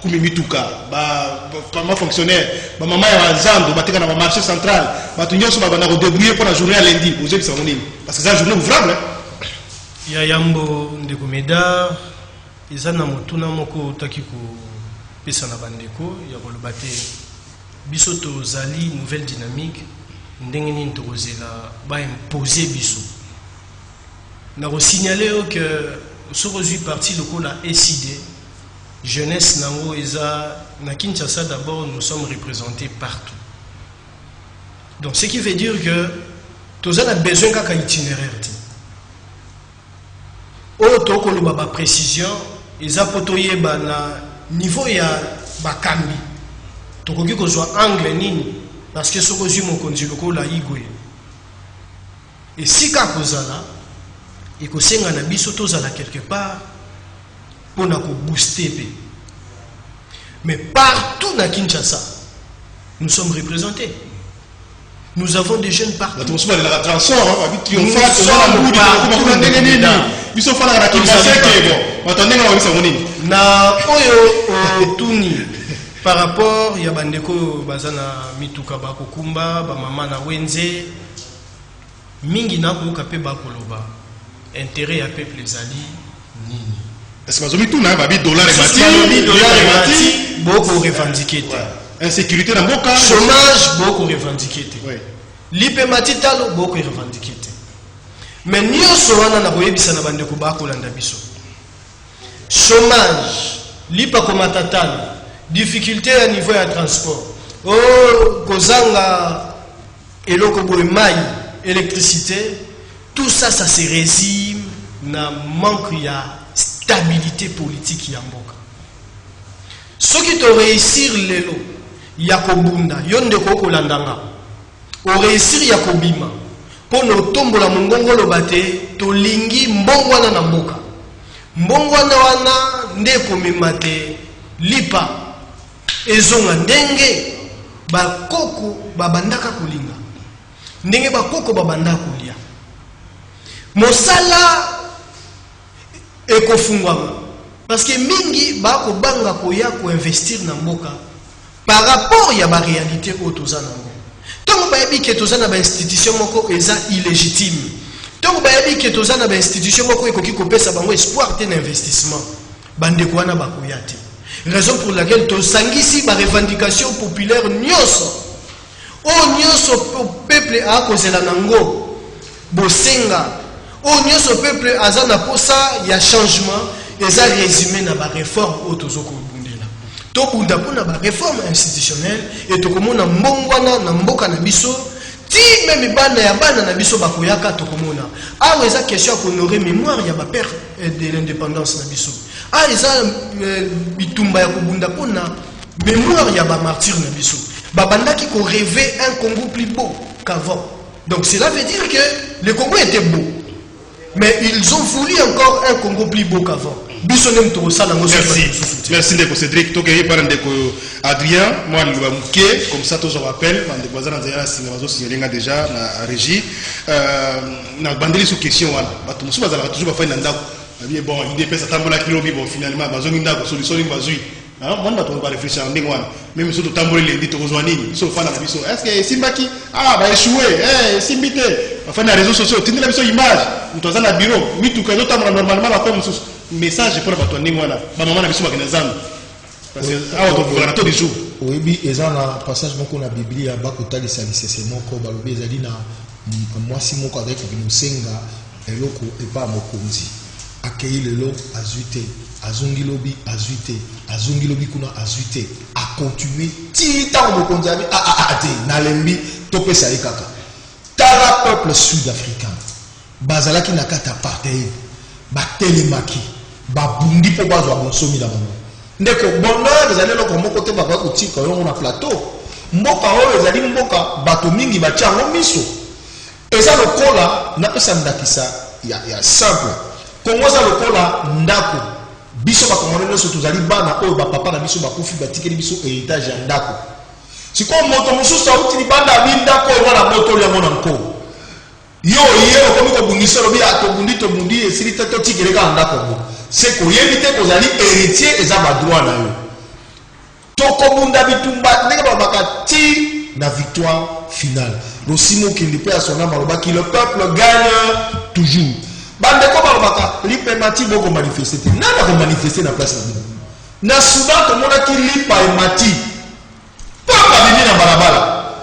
Speaker 1: Comme mituka ba fonctionnaire ba mama ya zando batika na marché central ba tunyoso ba na débrouiller pour la journée à lundi aux autres ça parce que c'est une journée ouvrable
Speaker 3: ya yambo ndeko Médard izana mutuna moko taki ko pesa na bandeko ya koloba te biso to zali nouvelle dynamique ndenge nini tokozela ba imposer biso na ko signaler que sur reçu parti lokola SID jeunesse nango eza na Kinshasa d'abord nous sommes représentés partout. Donc ce qui veut dire que tous on a besoin kaka itinéraire. Auto ko loba ba précision eza potoye ba na niveau ya bakambi. Tokoki ko zo angle nini parce que soko zu mon konzi lokola igwe. Et si ka kozala et ko senga na biso tozala quelque part pour nous booster. Mais partout dans Kinshasa, nous sommes représentés. Nous avons des jeunes partout.
Speaker 1: Nous sommes partout.
Speaker 3: Par rapport, il y a bandeko bazana mituka bako kumba, ba mama na wenze, mingi na ko kapé bako loba. Intérêt à peuple zali nini.
Speaker 1: Est-ce que vous avez tout na ba $,
Speaker 3: dollar beaucoup revendiqué.
Speaker 1: Insécurité dans mon cas.
Speaker 3: Chômage beaucoup revendiqué.
Speaker 1: Oui.
Speaker 3: Lipe matitalo beaucoup revendiqué. Mais nyoso wana na koyebisa na bandeko bako landa biso. Chômage, lipa komatatalo. Difficulté à niveau de transport. Oh, kozanga eloko boy mai, électricité, tout ça ça se résume na manque ya stabilité politique ya mboka. Ce qui te réussir lelo ya kobunda, yonde ko kolandanga. O réussir ya kobima. Pono tombola mongongo lobate to lingi mbongwana na mboka. Mbongwana wana nde komemate lipa ezonga ndenge bakoko babandaka kulinga ndenge bakoko babandaka kulia mosala ekofungwama parce que mingi bako banga koya ko investir na mboka par rapport ya ba réalité otoza nango tango bayebi ke toza na ba institution moko eza illégitime tango bayebi ke toza na ba institution moko ekoki kopesa bango espoir te na investissement bandeko wana bakoya te. Raison pour laquelle tu sangisi ma revendication populaire nyoso. O nyoso peuple a causé la nango. Bosenga. O nyoso peuple a zana posa ya changement et ça résumé na ba réforme otozoko bundela. To bunda pona ba réforme institutionnelle et to komona mbongwana na mboka na biso ti même bana ya bana na biso bakoyaka to komona. Ah eza question à honorer mémoire ya ba père de l'indépendance na biso. Ah, ils ont bitumba ya kubunda pona mémoire ya ba martyr na biso. Babanda qui ko rêvé un Congo plus beau qu'avant. Donc cela veut dire que le Congo était beau. Mais ils ont voulu encore un Congo plus beau qu'avant. Biso nem to sala ngo.
Speaker 1: Merci Ndeko Cédric. To ke par Ndeko Adrien, moi le bamuké comme ça tous on rappelle, Ndeko bazana nzela singa bazo signalenga déjà na régie. Na bandeli sous question wana. Bato musu bazala toujours ba fa ndako. Bon, il dépêche à tambola kilo bon finalement bazo minda ko solution ni bazui. Ah, moi na to ba réfléchir en ndengwana. Même surtout tambola lendi to kozwa nini? So fa na biso. Est-ce que Simbaki ba échouer? Simbité. Enfin na réseaux sociaux, tindela biso image. Mtoza na bureau, mitu ka zotambola normalement la comme message pour bato ndengwana. Ba maman na biso ba kinazana. Parce que ah to voir to du jour.
Speaker 2: Oui, bi ezana passage moko na Biblia ba ko tali salisese moko ba lobi ezali na mwasi moko avec bimusenga eloko epa mokonzi. Accueillir le lot azuité, azungilobi azuité, azungilobi kuna azuité, a continuer tita au konzabi ate nalembi topé saikaka. Tala peuple sud-africain, bazalaki nakata apartheid, ba telemaki, ba bundi po bazwa bonsomi la bango. Ndeko bonheur ezali loko moko te ba ko tika yo na plateau. Mboka oyo ezali mboka bato mingi ba tiango miso. Eza lokola na pesa ndakisa ya simple. Congo za lokola ndako biso ba Congolais nyonso tozali bana oyo ba papa na biso bakufi batikeli biso héritage ya ndako siko moto mosusu auti libanda bi ndako oyo na moto ya mona nko yo yero komi ko bungisa lobi to bundi esili to tikeleka ndako bo c'est ko yebite ko zali héritier eza ba droit na yo to ko bunda bitumba ndenge ba makati na victoire finale Rosimo Kindipe a son âme qui le peuple gagne toujours. Bandeko balobaka lipa mati boko manifester te nana ko manifester na place na na Soudan to mona ki lipa mati papa bimi na balabala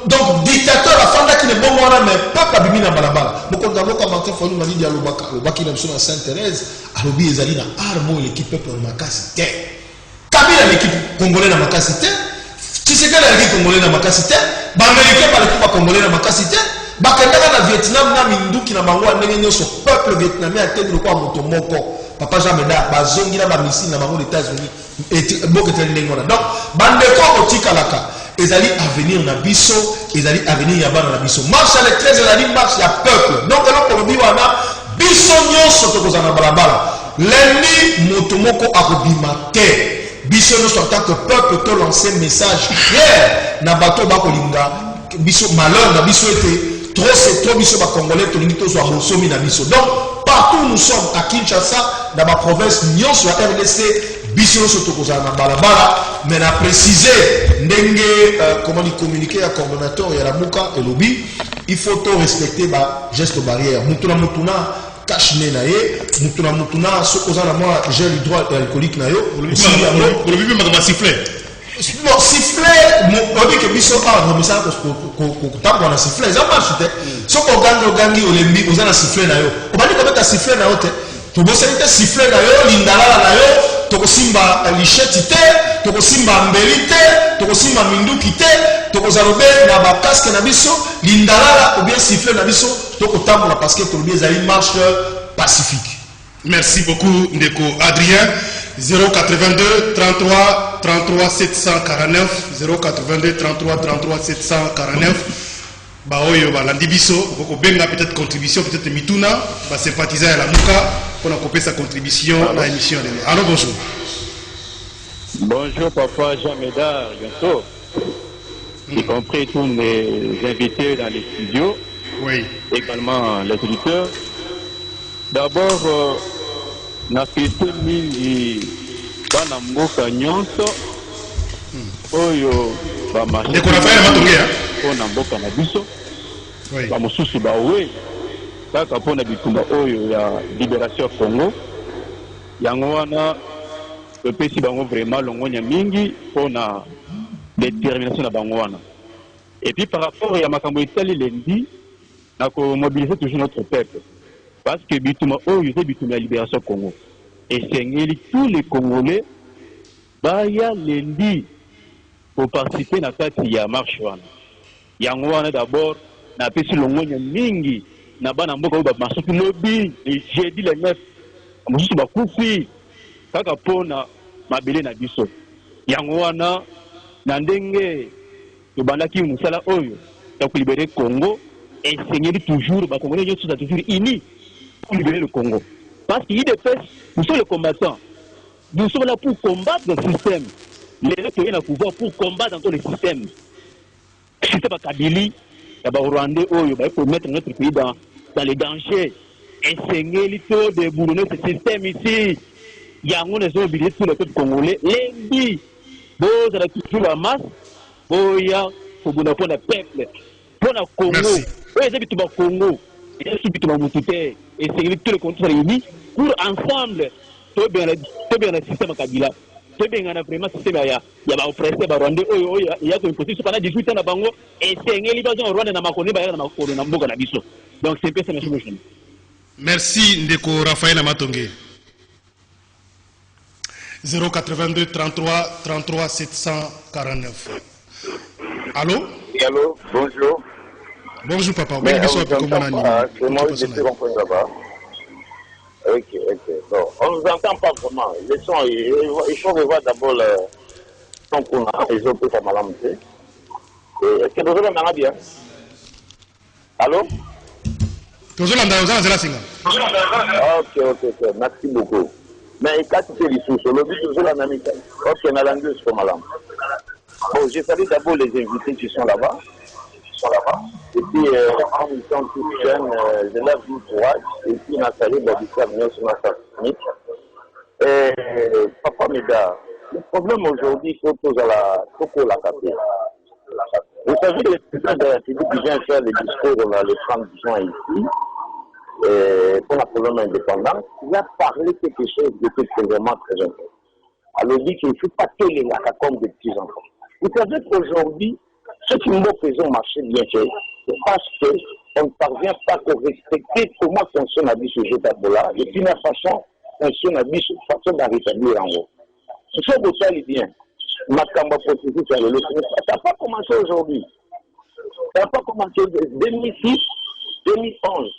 Speaker 2: donc dictateur afanda ki ne bon wana mais papa bimi na balabala boko ndaloka Martin Fayulu mali dia lobaki na biso na Sainte-Thérèse alobi ezali na armo l'équipe peuple makasi te Kabila l'équipe congolais na makasi te Tshisekedi l'équipe congolais na makasi te ba américain ba l'équipe congolais na makasi te bakendaka na Vietnam na minduki na bango ndenge nyonso peuple vietnamien ateli lokwa moto moko papa Jean Meda bazongi na ba missile na bango les États-Unis et beaucoup de ndenge wana donc bandeko otikalaka ezali avenir na biso ezali avenir ya bana na biso marche à l'électrice ezali marche ya peuple donc eloko lobi wana biso nyonso tokozana balabala lundi motomoko akobima te biso nyonso en tant que peuple to lancer message clair na bato bakolinga biso malheur na biso ete trop c'est trop biso bakongolais tolingi tozwa bosomi na biso. Donc partout où nous sommes à Kinshasa dans ma province nyonso ya RDC biso nyonso tokozala na balabala mais na préciser ndenge comment il communiquer à coordonnateur ya Lamuka et lobby il faut to respecter ba geste barrière mutuna cache na ye mutuna sokoza na moi gel hydroalcoolique na yo
Speaker 1: le bibi ma siffler
Speaker 2: non siffler on dit que biso a remis ça ko tapo na siffler ça marche te soko gangi olembi ozana siffler na yo obandi ko beta siffler na yo te to bosalite siffler na yo lindala na yo to kosimba lichette te to kosimba mbeli te to kosimba minduki te to kozalobe na ba casque na biso lindala ou bien siffler na biso to kotambola parce que to bien ezali marche pacifique.
Speaker 1: Merci beaucoup Ndeko Adrien. 082 33 33 749 082 33 33 749 baoyo balandi biso boko benga peut-être contribution peut-être mituna ba sympathisant à la Muka pour couper sa contribution à l'émission de. Alors bonjour.
Speaker 6: Bonjour papa Jean Médard, bientôt. Y compris tous les invités dans les studios.
Speaker 1: Oui.
Speaker 6: Également les auditeurs. D'abord na pete mingi bana mboka nyonso oyo ba marché
Speaker 1: ndeko Raphaël Matongea
Speaker 6: pona mboka na biso
Speaker 1: oui
Speaker 6: ba mosusu ba we kaka pona bitumba oyo ya libération ya Congo yango wana pepesi bango vraiment longonya mingi pona détermination na bango wana. Et puis par rapport à makambo etali lendi na ko mobiliser toujours notre peuple parce que bituma oyo c'est bituma ya libération Congo et sengeli tous les Congolais baya lendi pour participer na kati ya marche wana yango wana d'abord na pesi longonya mingi na bana mboka ba masuku lobby le jeudi le 9 mususu bakufi kaka pona mabele na biso yango wana na ndenge tobandaki musala oyo ya ko libérer Congo et sengeli toujours ba Congolais nyonso sont toujours unis pour libérer le Congo. Parce qu'il y a des faits, nous sommes les combattants. Nous sommes là pour combattre le système. Les gens qui viennent à pouvoir pour combattre dans le système. Si ce n'est pas Kabili, il y a Rwandais, il faut mettre notre pays dans les dangers. Enseigner l'histoire de boulonner ce système ici. Il y a un obligé tout le peuple congolais. Lundi, vous avez toujours la masse. Vous avez pour le peuple. Pour le Congo. Vous avez tout le Congo. Et c'est tous les contrôles réunis pour ensemble tout bien le système Kabila tout bien vraiment système il y a oppressé Rwanda il y a une position pendant 18 ans na bango et c'est ngeli bazo Rwanda na makoni ba na makoni na mboka na biso donc c'est un peu ça la chose.
Speaker 1: Merci Ndeko Raphaël Matonge. 082 33 33 749. Allô?
Speaker 7: Oui, allô, bonjour.
Speaker 1: Bonjour papa,
Speaker 7: c'est moi je suis compris là-bas. Ok. Bon, on ne nous entend pas vraiment. Le son, il faut revoir d'abord le son qu'on a, les autres sont mal montés. Est-ce que vous m'entendez bien? Allô? Ok, merci beaucoup. Mais quand tu fais les sous, le but de la dynamique, ok, on a l'anglais sur ma langue. Bon, je salue d'abord les invités qui sont là-bas. Et puis, comme ils sont tous jeunes, je leur dis courage. Et puis, on a salué l'habitat sur ma famille. Papa Médard, le problème aujourd'hui, c'est qu'il faut la capter. Vous savez, le président de la République qui vient faire le discours le 30 juin ici, pour la problème indépendante, il a parlé quelque chose de vraiment très important. Alors, il dit qu'il ne faut pas que les comme des petits-enfants. Vous savez qu'aujourd'hui, ce qui nous faisons marcher bien fait, c'est parce qu'on ne parvient pas à respecter comment fonctionne la vie sur ce tableau-là, et puis la façon fonctionne la vie sur la façon de rétablir en haut. Ce que vous savez bien, ma processus, ça n'a pas commencé aujourd'hui. Ça n'a pas commencé en 2006, 2011.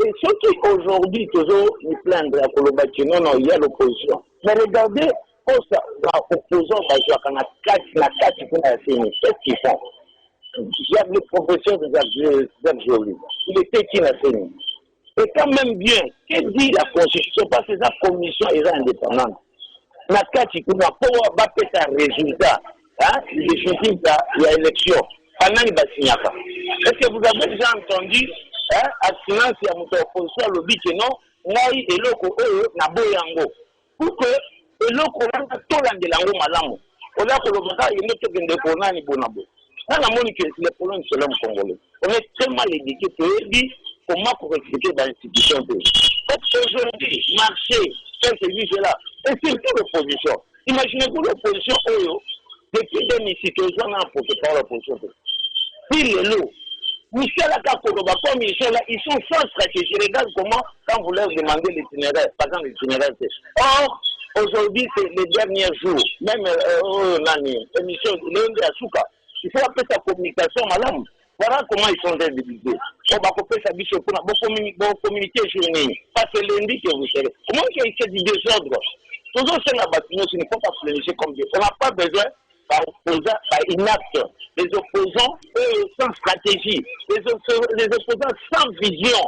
Speaker 7: Et ceux qui aujourd'hui, toujours, ils plaignent de la Kolobaki, non, il y a l'opposition. Mais regardez, l'opposition, qu'est-ce qu'ils font? Il y a le professeur de Zerjoli. Il était qui l'a fait? Et quand même bien, que dit la Constitution? Parce que la commission est indépendante. Na kati kuna pour battre un résultat, définitif de l'élection. Pendant les basignaka. Est-ce que vous avez déjà entendu à silence ya muto opposition le dit que non, ngai eloko oyo na boyango. Pour que eloko langa tolande lango malamu. Ola ko lobaka yende to gende ko nani bonabo. Na la moni que les problèmes sur l'homme congolais. On est tellement éduqué que dit comment pour expliquer dans l'institution. Aujourd'hui, marché, ce service-là, et surtout l'opposition. Imaginez-vous l'opposition, depuis 2006, ils ont un protocole l'opposition. Si les lots, Michel Akakoroba, comme Michel, ils sont sans stratégie. Regarde comment, quand vous leur demandez l'itinéraire, par exemple l'itinéraire, or, aujourd'hui, c'est les derniers jours, même l'émission, lundi à Souka, il faut appeler sa communication, madame. Voilà comment ils sont débilités. On va couper sa biche pour communiquer sur nous. Parce que lundi que vous savez. Comment il y a du désordre? Toujours c'est la bâtiment, ce n'est pas planifié comme Dieu. On n'a pas besoin par inacte. Les opposants, eux, sans stratégie. Les opposants sans vision.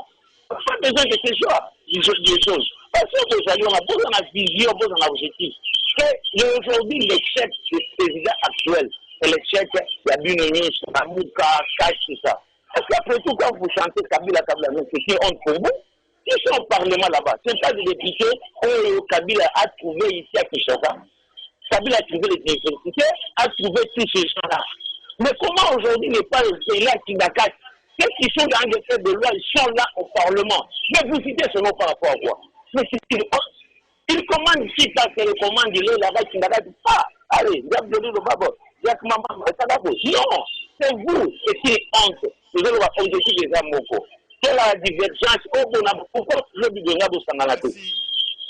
Speaker 7: On n'a pas besoin de ces choses. Parce que aujourd'hui, on a besoin de vision, besoin d'objectif. C'est aujourd'hui l'échec du président actuel. Et l'échec, il y a Bunoni, Mouka, Kash, tout ça. Est-ce qu'après tout, quand vous chantez Kabila, c'est qui honte pour vous? Qui sont au Parlement là-bas? Ce n'est pas des députés où Kabila a trouvé ici à Kinshasa. Kabila a trouvé les universités, a trouvé tous ces gens-là. Mais comment aujourd'hui n'est pas là qui n'accate? Ceux qui sont dans les faits de loi, ils sont là au Parlement. Mais vous citez ce nom par rapport à quoi? Mais c'est une honte. Il commande ici, parce que le commande, il est là-bas, qui n'accate pas. Allez, vous avez donné le babo. Non, c'est vous qui êtes honte. Vous avez l'objectif des Amoko. C'est la divergence. Pourquoi je dis de Nabo Sangalate?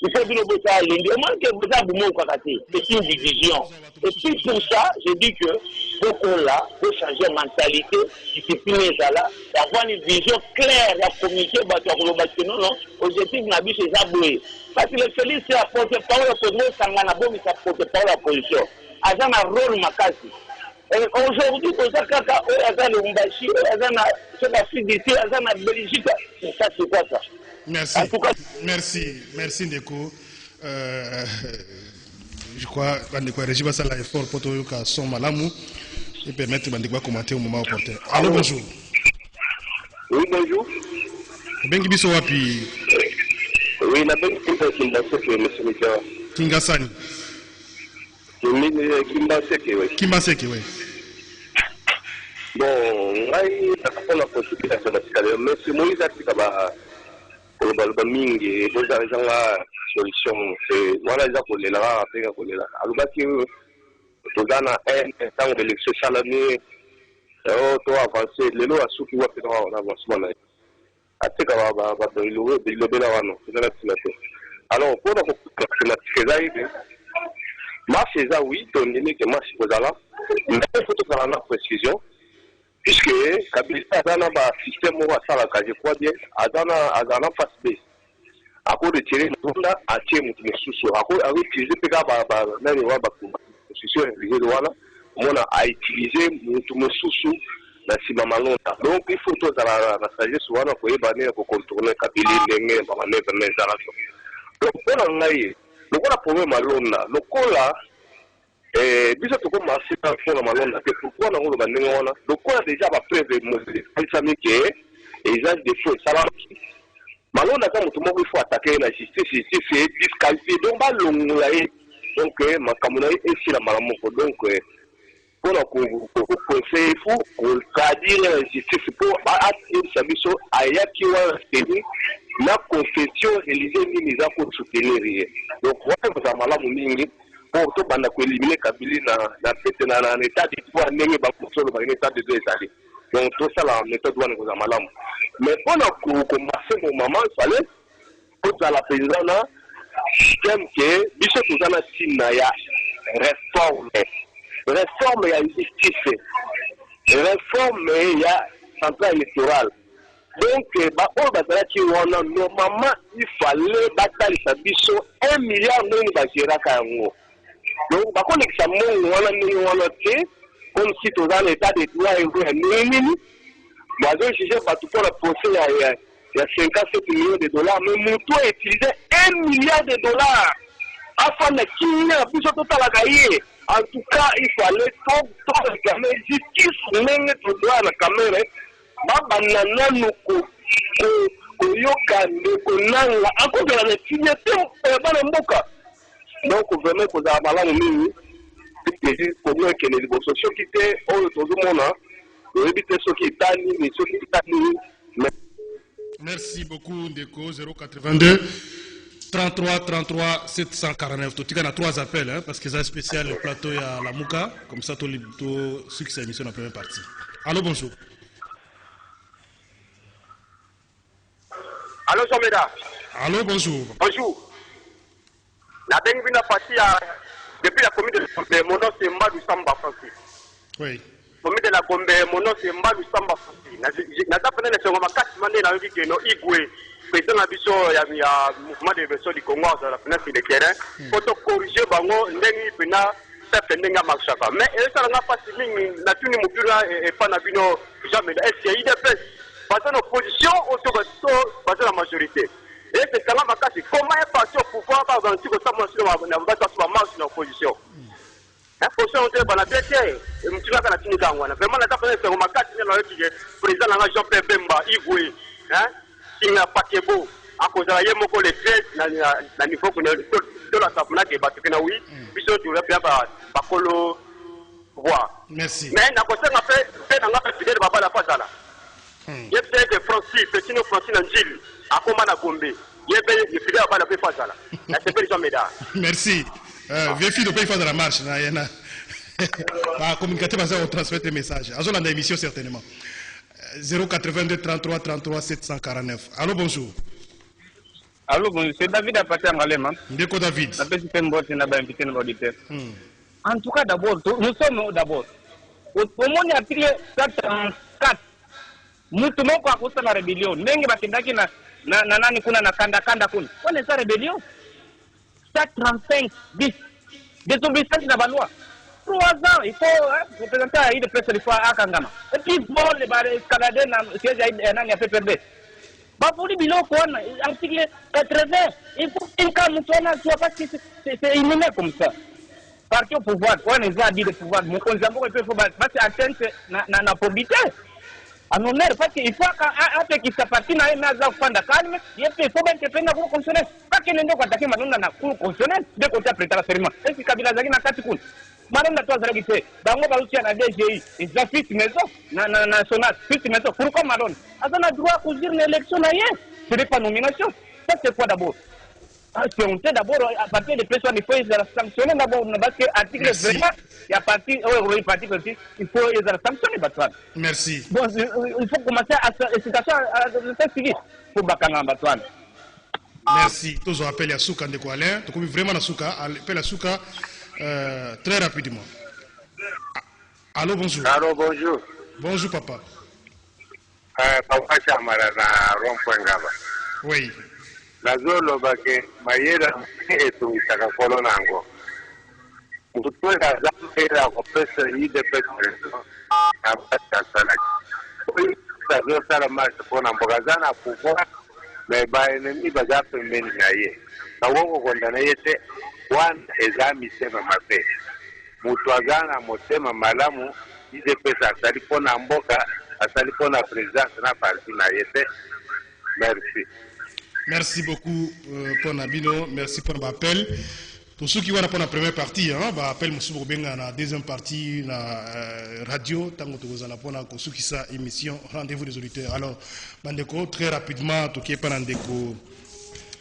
Speaker 7: Il faut dire que ça c'est une division. Et puis pour ça, je dis que beaucoup là, faut changer de mentalité, discipliner ça là, avoir une vision claire, la communiquer, non, non, objectif Nabi c'est Zaboué. Parce que le Félix c'est apporter parole à Cosmo Sanganabo, mais ça apporte parole à la position. Azan a rôle makasi. Aujourd'hui, Azan le Mbashi, Azan a l'Afrique d'ici, Azan a Belgique. Ça, c'est quoi ça?
Speaker 1: Merci. En tout cas, merci Ndeko. Je crois que Ndeko a régi l'effort pour que son malamu et permettre Ndeko de commenter au moment opportun. Allô, bonjour.
Speaker 7: Oui, bonjour.
Speaker 1: Bengi biso wapi?
Speaker 7: Oui, la bengi Kingaseke, monsieur Mika.
Speaker 1: Kingasani. Kimbaseke, oui.
Speaker 7: Bon, on a possibilité de mais c'est Moïse qui a le mingi, vous avez la solution. C'est voilà, ils ont les là, après ils ont là. Alors que tu as un temps d'élection chalamé, tu as avancé, les lois sont qui vont faire un avancement. Après que va le bénévole, c'est la situation. Alors pour la marche ça oui, ton donné que marche vous allez, mais il faut tout faire en précision, puisque Kabila a un système où ça la je crois bien, a un face B. À cause de tirer le monde, à tirer mon sous-sous, à cause de utiliser même le constitution réalisée de voilà, on a utilisé mon sous-sous dans ce moment-là. Donc il faut tout dans la sagesse voilà pour évaluer pour contourner Kabila les pour la mettre dans l'installation. Donc pour en aller. Le problème à Londres, le cola, bisa to ko marché dans le Malonda, c'est pourquoi on a le cola déjà va prévenir les amis qui ils ont des faux salariés. Malonda comme tout le monde il faut attaquer la justice c'est disqualifié donc ba longolaye donc ma kamuna ici la malamoko donc pour la conseil il faut traduire la justice pour attirer sabiso ayaki wa steni la confession religieuse ni za ko soutenir donc voilà vous avez malamu mingi pour tout banda ko éliminer Kabila na fête na état de pouvoir nenge ba ko solo ba état de deux allées donc tout ça la méthode wana vous avez malamu mais pour la commencer au moment il fallait pour la président système que biso tuzana tina ya réforme ya justice réforme ya centrale électorale. Donc, normalement, il fallait battre biso 1 milliard de bagéra. Donc, par contre, comme si tu as l'état de droit et jugé par tout pour le procès il y a 57 millions de dollars, mais Moutou a utilisé 1 milliard de dollars. Afin de qui en tout cas, il fallait tout réclamer justice, même tout droit à la caméra. Banana nous koyokande encore de la signature bana mboka. Donc vraiment pour avoir malade mini c'est comment que les négociations qui étaient au tout le monde et éviter ceux qui tani mais ceux qui tani.
Speaker 1: Merci beaucoup Ndeko 082 33 33 749. Tu as 3 appels hein, parce que c'est spécial le plateau à la Mouka comme ça tout succès émission dans la première partie. Allô bonjour.
Speaker 7: Allô Someda.
Speaker 1: Allô bonjour.
Speaker 7: Bonjour. La dernière partie depuis la commune de mon nom c'est Mbadou Samba Francis.
Speaker 1: Oui.
Speaker 7: Commune de la Gombe mon nom c'est Mbadou Samba Francis. Na tapene na songo makati mande na yoki keno Igwe. Président na biso ya mouvement de version du Congo dans la finance de terrain. Pour corriger bango ndengi pena ça ndenga marchaka. Mais ça n'a pas si mingi na tuni mukura et pas na bino jamais. Est-ce qu'il y a IDPS parce que l'opposition autour de la majorité. Et c'est quand même comment est parti au pouvoir par exemple que ça marche dans l'opposition. L'opposition on a bien fait tu vas la Tunisie vraiment la tapé c'est au makati na président na Jean-Pierre Bemba Igwe hein qui n'a pas que beau à cause de la yemoko les 13 na niveau de la tapna que battu na oui biso tu bien ba kolo voir.
Speaker 1: Merci.
Speaker 7: Mais na cause na fait na président de baba la fazala. Il y a des Francis, petit nous Francis Angil, à Komana Gombe. Il y a des filets à la Fazala. La séparation médaille.
Speaker 1: Merci. Vieille ne peut pas faire la marche. La communication va se transmettre des messages. À la émission certainement. 082 33 33 749. Allô, bonjour.
Speaker 8: Allô, bonjour. C'est David Apaté Angalema.
Speaker 1: Ndeko David.
Speaker 8: En tout cas, d'abord, nous sommes d'abord. Au moins, article 134. Mtu moko akosa na rebellion mengi bakindaki na nani kuna na kanda kuna on est ça rébellion 135 10 désobéissance na baloi 3 ans il faut représenter à il presse il faut akangama et puis bon les bare escalader na siège ya nani a fait perdre ba poli biloko on article 80 il faut un cas mutona soit pas que c'est inhumain comme ça parti au pouvoir on est à dire le pouvoir mon konzambo peut faut battre atteinte na probité à non l'air parce qu'il faut qu'après qu'il s'appartient à une maison fanda calme il faut bien que prenne la cour constitutionnelle pas que n'endo attaquer madonna na cour constitutionnelle de côté après la serment est-ce que kabila zaki na kati kun madonna toi zaki te bango ba utia na DGI et za fils maison na sonat fils maison pourquoi madonna azana droit à dire une élection na yé ce n'est pas nomination ça c'est quoi d'abord c'est on d'abord à partir des personnes il faut les sanctionner d'abord parce que article vraiment il y a parti oui parti aussi il faut les sanctionner Batouane.
Speaker 1: Merci.
Speaker 8: Bon il faut commencer à situation à la civile pour Bakanga Batouane.
Speaker 1: Merci. Tous on appelle à Souka Ndeko Alain. Tu connais vraiment à Souka, appelle à Souka très rapidement. Allô bonjour.
Speaker 7: Allô bonjour.
Speaker 1: Bonjour papa.
Speaker 7: Papa Chamara na rond-point Ngaba.
Speaker 1: Oui.
Speaker 7: Lazolo bake mayera etu itakakolo nango mutweka zamera kwa pesa ide pesa apata sana sazo sala marcha kona mboga zana kukua na baene mi baza pembeni na ye na woko konda na yete wan ezami sema mabe mutu agana motema malamu ide pesa asali kona mboga asali kona president na parti na yete. Merci.
Speaker 1: Merci beaucoup pour Nabino, merci pour l'appel. Pour ceux qui vont pour la première partie, bah appel Moussou Benga na deuxième partie na radio tango to za la pona ko ceux qui sa émission rendez-vous des auditeurs. Alors bandeko très rapidement to qui pas ndeko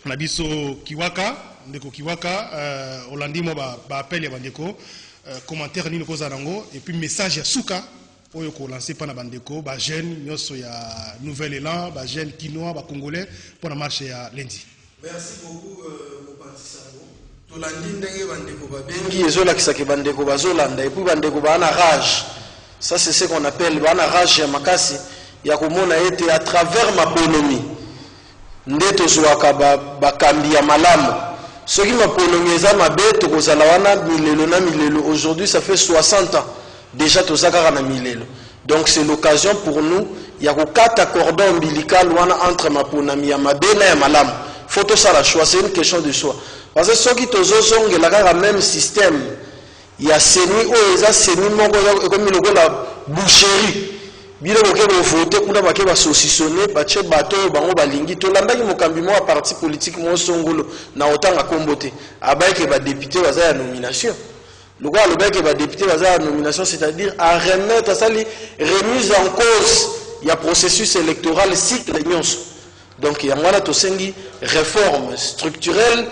Speaker 1: Nabiso Kiwaka, ndeko Kiwaka Olandi mo ba appel ya bandeko commentaire ni ko za nango et puis message ya Souka oyo ko lancer pa na bandeko ba jeune nyoso ya nouvel élan ba jeune kinois ba congolais pour la marche ya lundi.
Speaker 5: Merci beaucoup Mopantisango. Tolandi ndenge bandeko ba bengi ezola kisaki bandeko bazolanda et puis bandeko ba na rage. Ça c'est ce qu'on appelle ba na rage ya makasi ya komona ete à travers ma bonhomie. Ndeto zwaka ba kambi ya malamu. Soki ma bonhomie za mabeto kozala wana milelo na milelo aujourd'hui ça fait 60 ans. Déjà tout ça car on a mis. Donc c'est l'occasion pour nous ya kokata cordon ombilical wana entre maponami ya mabe na ya malamu faut tosala choix, c'est une question de choix parce que soki tozozongela kaka même système ya seni oyo eza seni moko ekomi lokola boucherie bino boke bovote kuna bake basosisone batie bato oyo bango balingi tolandaki mokambi moko ya parti politique mo songolo na otanga kombo te abayeke badepute baza ya nomination lokola alobaki badepute baza ya nomination c'est-à-dire à remettre asali remise en cause ya processus électoral cycle nyonso donc yango wana tosengi réforme structurelle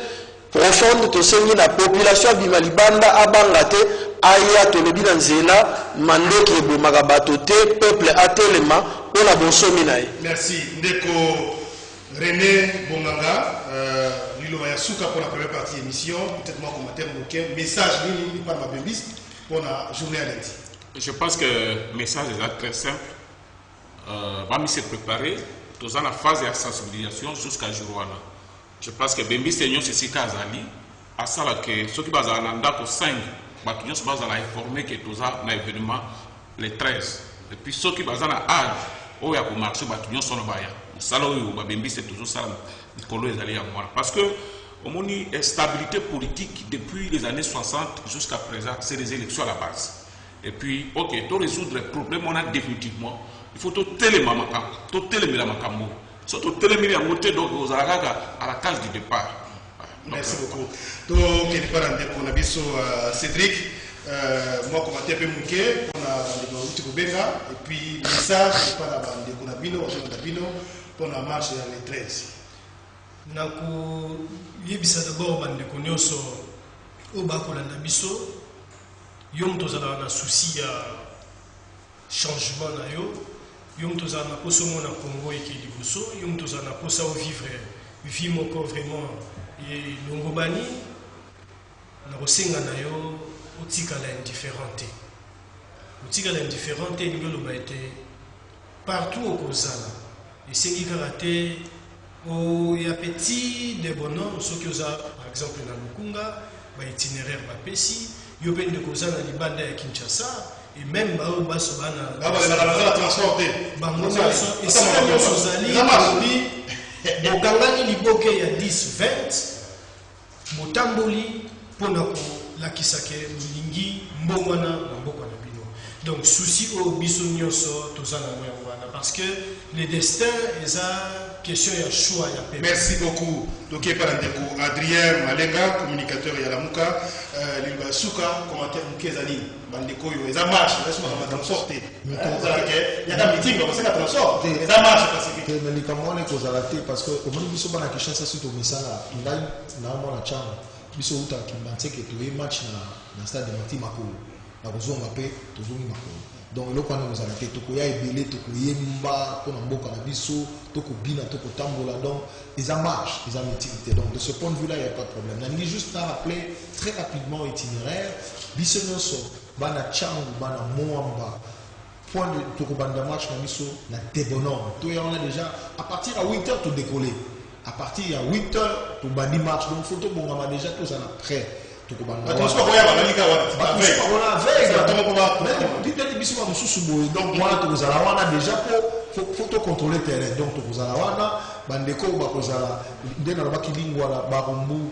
Speaker 5: profonde tosengi na population abima libanda abanga te aya tolobi na nzela mandoki ebomaka bato te peuple atelema mpona bonsomi na ye.
Speaker 1: Merci ndeko René Bonganga liloba ya suka pour la première partie émission peut-être moi commentaire moke message nini par ma bembiste pour la journée à lundi.
Speaker 4: Je pense que le message est très simple. Va se préparer dans la phase de sensibilisation jusqu'à Jourouana. Je pense que Bembi Seigneur c'est si Kazali à ça que ceux qui basent en anda pour 5 bâtiments se basent à informer que tout ça un événement les 13 et puis ceux qui basent en âge où il y a pour marcher bâtiments sont là bas ça là où Bembi c'est toujours ça Nicolo est allé à moi parce que au moins stabilité politique depuis les années 60 jusqu'à présent c'est les élections à la base et puis ok pour résoudre le problème on a définitivement il faut tout téléma la makambo surtout télémiri à monter donc aux Aragaga à la case du départ.
Speaker 1: Merci beaucoup. Donc, il est pas dans Cédric. Moi, commentaire un peu mouquet, on a des Benga, et puis le message, il pas dans Bino, pour la marche dans les 13.
Speaker 3: Naku yebisa d'abord bande konyoso au bakolanda biso yom tozala na souci ya changement na yo yom tozala na poso mona Congo eki liboso yom tozala na posa au vivre vie moko vraiment et longobani na kosenga na yo otikala indifférente ngolo ba été partout au kozala et sengi karaté au ya petit de bonhomme ceux qui osa par exemple na Lukunga ba itinéraire ba pesi yo ben de kozala libanda ya Kinshasa et même baso bana
Speaker 1: la transporter
Speaker 3: bango et ça sozali bokangani liboke ya 10-20 botamboli pona ko lakisake mulingi mbongwana maboko na bino donc souci au biso nyonso tozana moyangwana parce que le destin est a question ya choix ya peuple.
Speaker 1: Merci beaucoup Doké Parandeko Adrien Malenga communicateur ya Lamuka Lilba Suka commentaire Mkezali bandeko yo eza marche laisse-moi transporter il y a un meeting on va transporter eza marche pacifique
Speaker 2: mais les camerounais ko zalate parce que au moins biso bana Kinshasa surtout misala ndai na mona chama biso uta kimbanteke to match na stade de Marti Makolo na kozonga pe tozongi Makolo donc eloko wana kozala te tokoya ebele tokoyemba mpona mboka na biso tokobina tokotambola donc eza marche eza meeting donc de ce point de vue là il n'y a pas de problème nalingi juste à rappeler très rapidement itinéraire biso nyonso bana changu bana moamba point de tokobanda match na biso na Tebonom to ya on a déjà à partir à 8h to décoller à partir à 8h to bandi match donc photo bongama déjà tout ça prêt tokobanda
Speaker 1: transport ya balika wana
Speaker 2: donc moi tozala wana déjà pour photo contrôler terrain donc tozala wana bandeko bakozala ndena lobaki lingwa la barumbu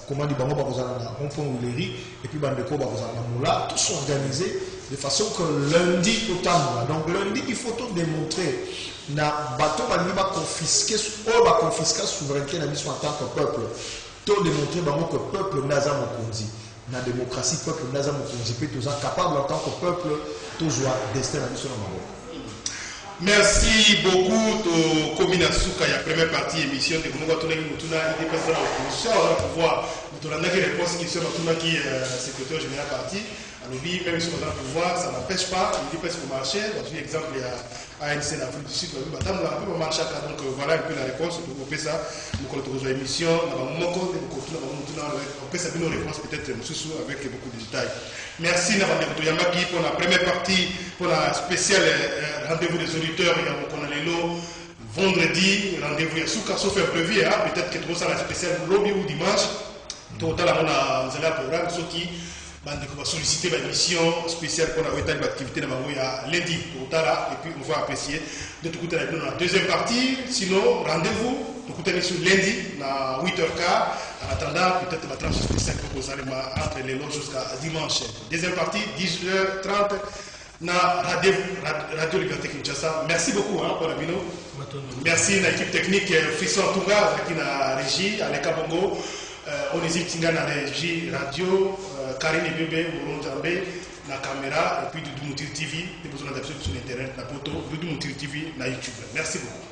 Speaker 2: comment dit bango bakozala na rond-point Wileri et puis bandeko bakozala na moula tous organisés de façon que lundi totambola donc lundi il faut tout démontrer na bateau balingi baconfisquer la souveraineté na biso en tant que peuple tout démontrer bango que peuple naza mokonzi na démocratie peuple naza mokonzi pe toza capable en tant que peuple tozwa destin na biso na maboko.
Speaker 1: Merci beaucoup to Komina Suka ya première partie émission de Kongo Tonaki Mutuna et personnes en opposition on va pouvoir nous donner des réponses qui sont Mutuna qui secrétaire général parti alors lui même si on a pouvoir ça n'empêche pas il dit presque marcher dans un exemple il y a ANC l'Afrique du Sud on peut marcher donc voilà un peu la réponse pour couper ça nous connaissons l'émission on peut savoir nos réponses peut-être avec beaucoup de détails. Merci Navandeko Toyamaki pour la première partie pour la spéciale rendez-vous des auditeurs on a les lots vendredi rendez-vous à Souka sauf imprévu peut-être que tout ça la spéciale lobby ou dimanche total on a un programme ceux qui on va solliciter l'émission spéciale pour la activité de lundi pour Tala, et puis on va apprécier de tout côté dans la deuxième partie. Sinon, rendez-vous tout côté sur lundi à 8h15. En attendant, peut-être la tranche spéciale pour vous allez entre les lots jusqu'à dimanche. Deuxième partie, 10h30 na Radio Liberté Kinshasa. Merci beaucoup pour la bino. Merci à l'équipe technique Frisson Touga qui na régie, à Kabongo, Onésil Tinga na régie radio, Karine Bébé, Moron Djambé na caméra, et puis Doudou Moutir TV, des besoins d'absolu sur internet, na poto, Doudou Moutir TV na YouTube. Merci beaucoup.